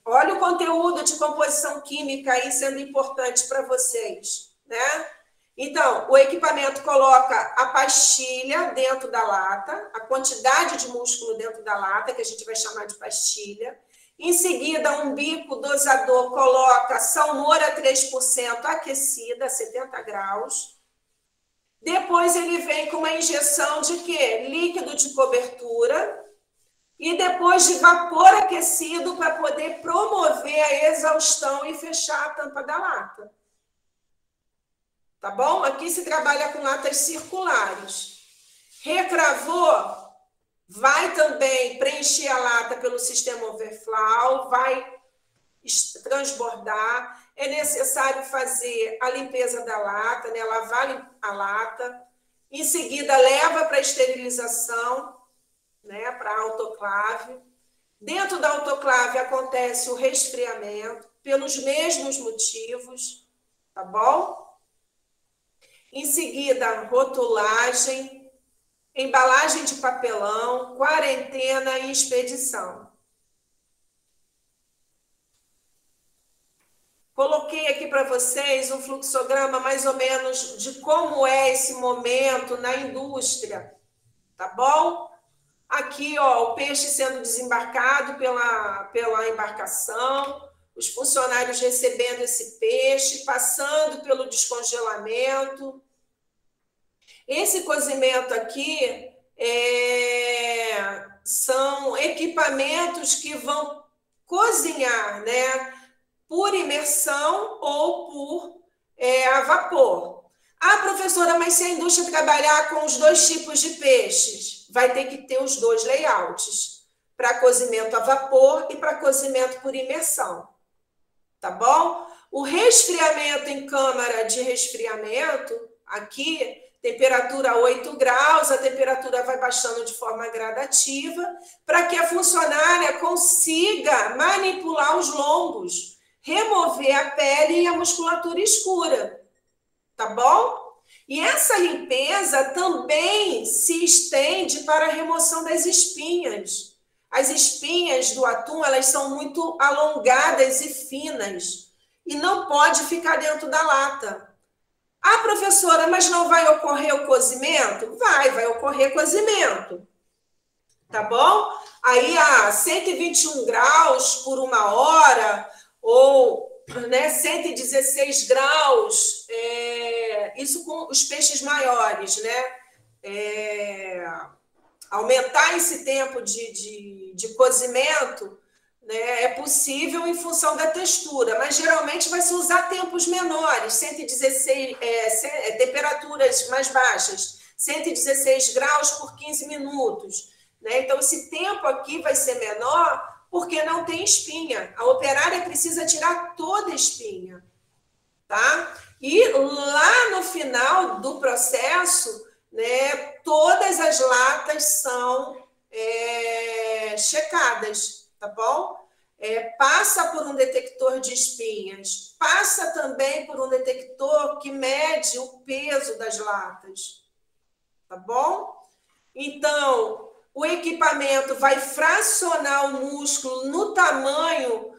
A: Olha o conteúdo de composição química aí sendo importante para vocês, né? Então, o equipamento coloca a pastilha dentro da lata, a quantidade de músculo dentro da lata, que a gente vai chamar de pastilha. Em seguida, um bico dosador coloca salmoura 3% aquecida a 70 graus. Depois ele vem com uma injeção de quê? Líquido de cobertura e depois de vapor aquecido para poder promover a exaustão e fechar a tampa da lata. Tá bom? Aqui se trabalha com latas circulares. Recravou, vai também preencher a lata pelo sistema overflow, vai transbordar. É necessário fazer a limpeza da lata, né? Lavar a lata. Em seguida, leva para a esterilização, né? Para a autoclave. Dentro da autoclave acontece o resfriamento, pelos mesmos motivos, tá bom? Em seguida, rotulagem, embalagem de papelão, quarentena e expedição. Coloquei aqui para vocês um fluxograma mais ou menos de como é esse momento na indústria, tá bom? Aqui, ó, o peixe sendo desembarcado pela embarcação, os funcionários recebendo esse peixe, passando pelo descongelamento. Esse cozimento aqui são equipamentos que vão cozinhar, né? Por imersão ou por a vapor. Ah, professora, mas se a indústria trabalhar com os dois tipos de peixes, vai ter que ter os dois layouts, para cozimento a vapor e para cozimento por imersão. Tá bom? O resfriamento em câmara de resfriamento, aqui, temperatura 8 graus, a temperatura vai baixando de forma gradativa, para que a funcionária consiga manipular os lombos, remover a pele e a musculatura escura, tá bom? E essa limpeza também se estende para a remoção das espinhas. As espinhas do atum, elas são muito alongadas e finas e não pode ficar dentro da lata. Ah, professora, mas não vai ocorrer o cozimento? Vai ocorrer cozimento, tá bom? Aí a 121 graus por 1 hora, ou 116 graus, isso com os peixes maiores, aumentar esse tempo de cozimento, é possível em função da textura, mas geralmente vai se usar tempos menores, 116, temperaturas mais baixas, 116 graus por 15 minutos. Então, esse tempo aqui vai ser menor porque não tem espinha. A operária precisa tirar toda a espinha, tá? E lá no final do processo, todas as latas são checadas, tá bom? Passa por um detector de espinhas, passa também por um detector que mede o peso das latas, tá bom? Então, o equipamento vai fracionar o músculo no tamanho,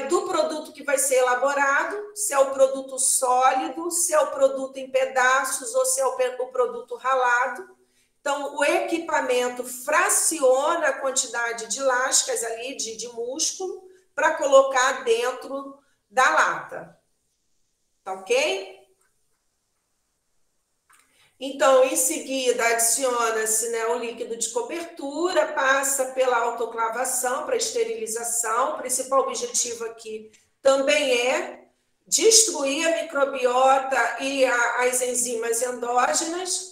A: do produto que vai ser elaborado, se é o produto sólido, se é o produto em pedaços ou se é o produto ralado. Então, o equipamento fraciona a quantidade de lascas ali, de músculo, para colocar dentro da lata. Tá ok? Então, em seguida, adiciona-se o líquido de cobertura, passa pela autoclavação para esterilização. O principal objetivo aqui também é destruir a microbiota e as enzimas endógenas.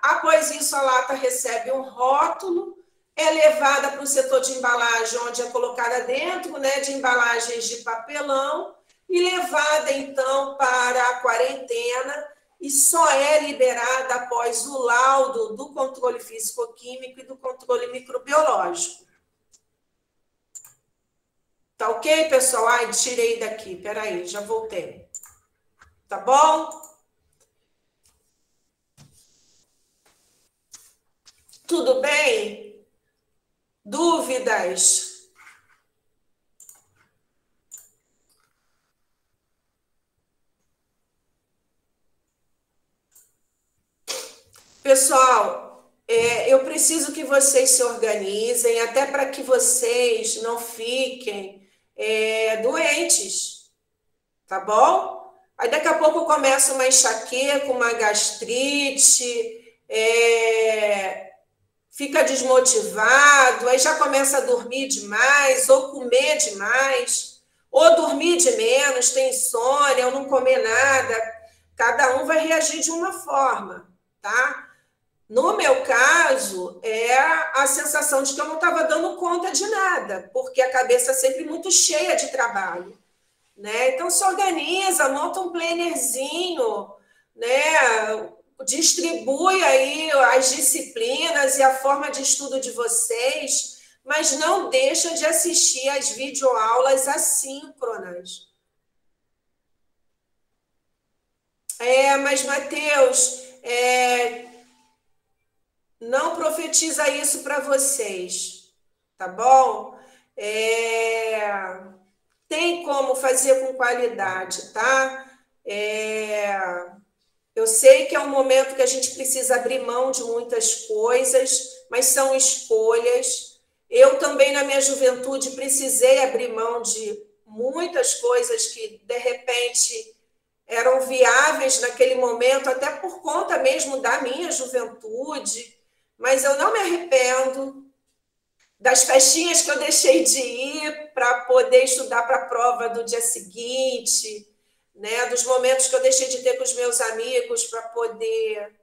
A: Após isso, a lata recebe um rótulo, é levada para o setor de embalagem, onde é colocada dentro de embalagens de papelão e levada, então, para a quarentena, e só é liberada após o laudo do controle físico-químico e do controle microbiológico. Tá ok, pessoal? Ai, tirei daqui, peraí, já voltei. Tá bom? Tudo bem? Dúvidas? Pessoal, eu preciso que vocês se organizem, até para que vocês não fiquem doentes, tá bom? Aí daqui a pouco começa uma enxaqueca, uma gastrite, fica desmotivado, aí já começa a dormir demais, ou comer demais, ou dormir de menos, tem insônia, ou não comer nada. Cada um vai reagir de uma forma, tá? No meu caso, é a sensação de que eu não estava dando conta de nada, porque a cabeça é sempre muito cheia de trabalho, Então, se organiza, monta um plannerzinho, distribui aí as disciplinas e a forma de estudo de vocês, mas não deixa de assistir às videoaulas assíncronas. Mas, Matheus, não profetiza isso para vocês, tá bom? Tem como fazer com qualidade, tá? Eu sei que é um momento que a gente precisa abrir mão de muitas coisas, mas são escolhas. Eu também, na minha juventude, precisei abrir mão de muitas coisas que, de repente, eram viáveis naquele momento, até por conta mesmo da minha juventude, mas eu não me arrependo das festinhas que eu deixei de ir para poder estudar para a prova do dia seguinte, dos momentos que eu deixei de ter com os meus amigos para poder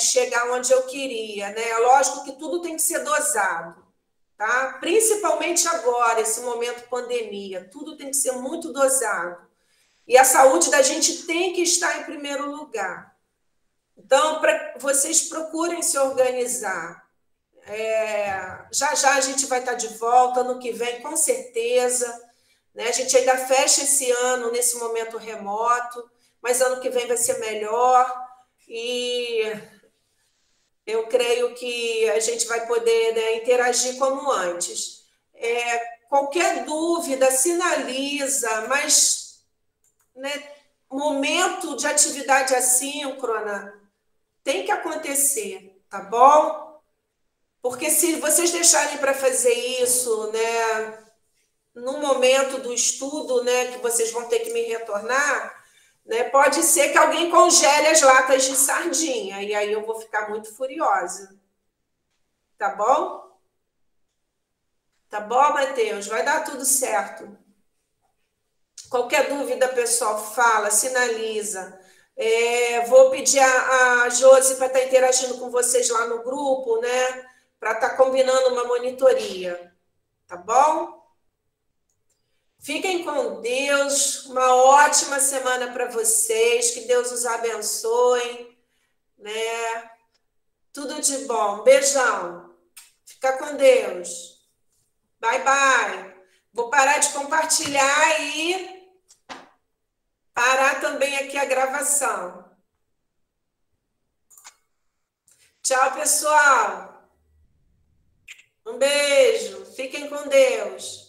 A: chegar onde eu queria. Lógico que tudo tem que ser dosado, tá? Principalmente agora, esse momento pandemia, tudo tem que ser muito dosado. E a saúde da gente tem que estar em primeiro lugar. Então, vocês procurem se organizar. Já a gente vai estar de volta, ano que vem, com certeza. A gente ainda fecha esse ano nesse momento remoto, mas ano que vem vai ser melhor. E eu creio que a gente vai poder interagir como antes. Qualquer dúvida, sinaliza, mas momento de atividade assíncrona tem que acontecer, tá bom? Porque se vocês deixarem para fazer isso, né, no momento do estudo, né, que vocês vão ter que me retornar, né, pode ser que alguém congele as latas de sardinha, e aí eu vou ficar muito furiosa. Tá bom? Tá bom, Matheus? Vai dar tudo certo. Qualquer dúvida, pessoal, fala, sinaliza. Vou pedir a Josi para estar interagindo com vocês lá no grupo, né? Para estar combinando uma monitoria. Tá bom? Fiquem com Deus. Uma ótima semana para vocês. Que Deus os abençoe, né? Tudo de bom. Beijão. Fica com Deus. Bye, bye. Vou parar de compartilhar e parar também aqui a gravação. Tchau, pessoal. Um beijo. Fiquem com Deus.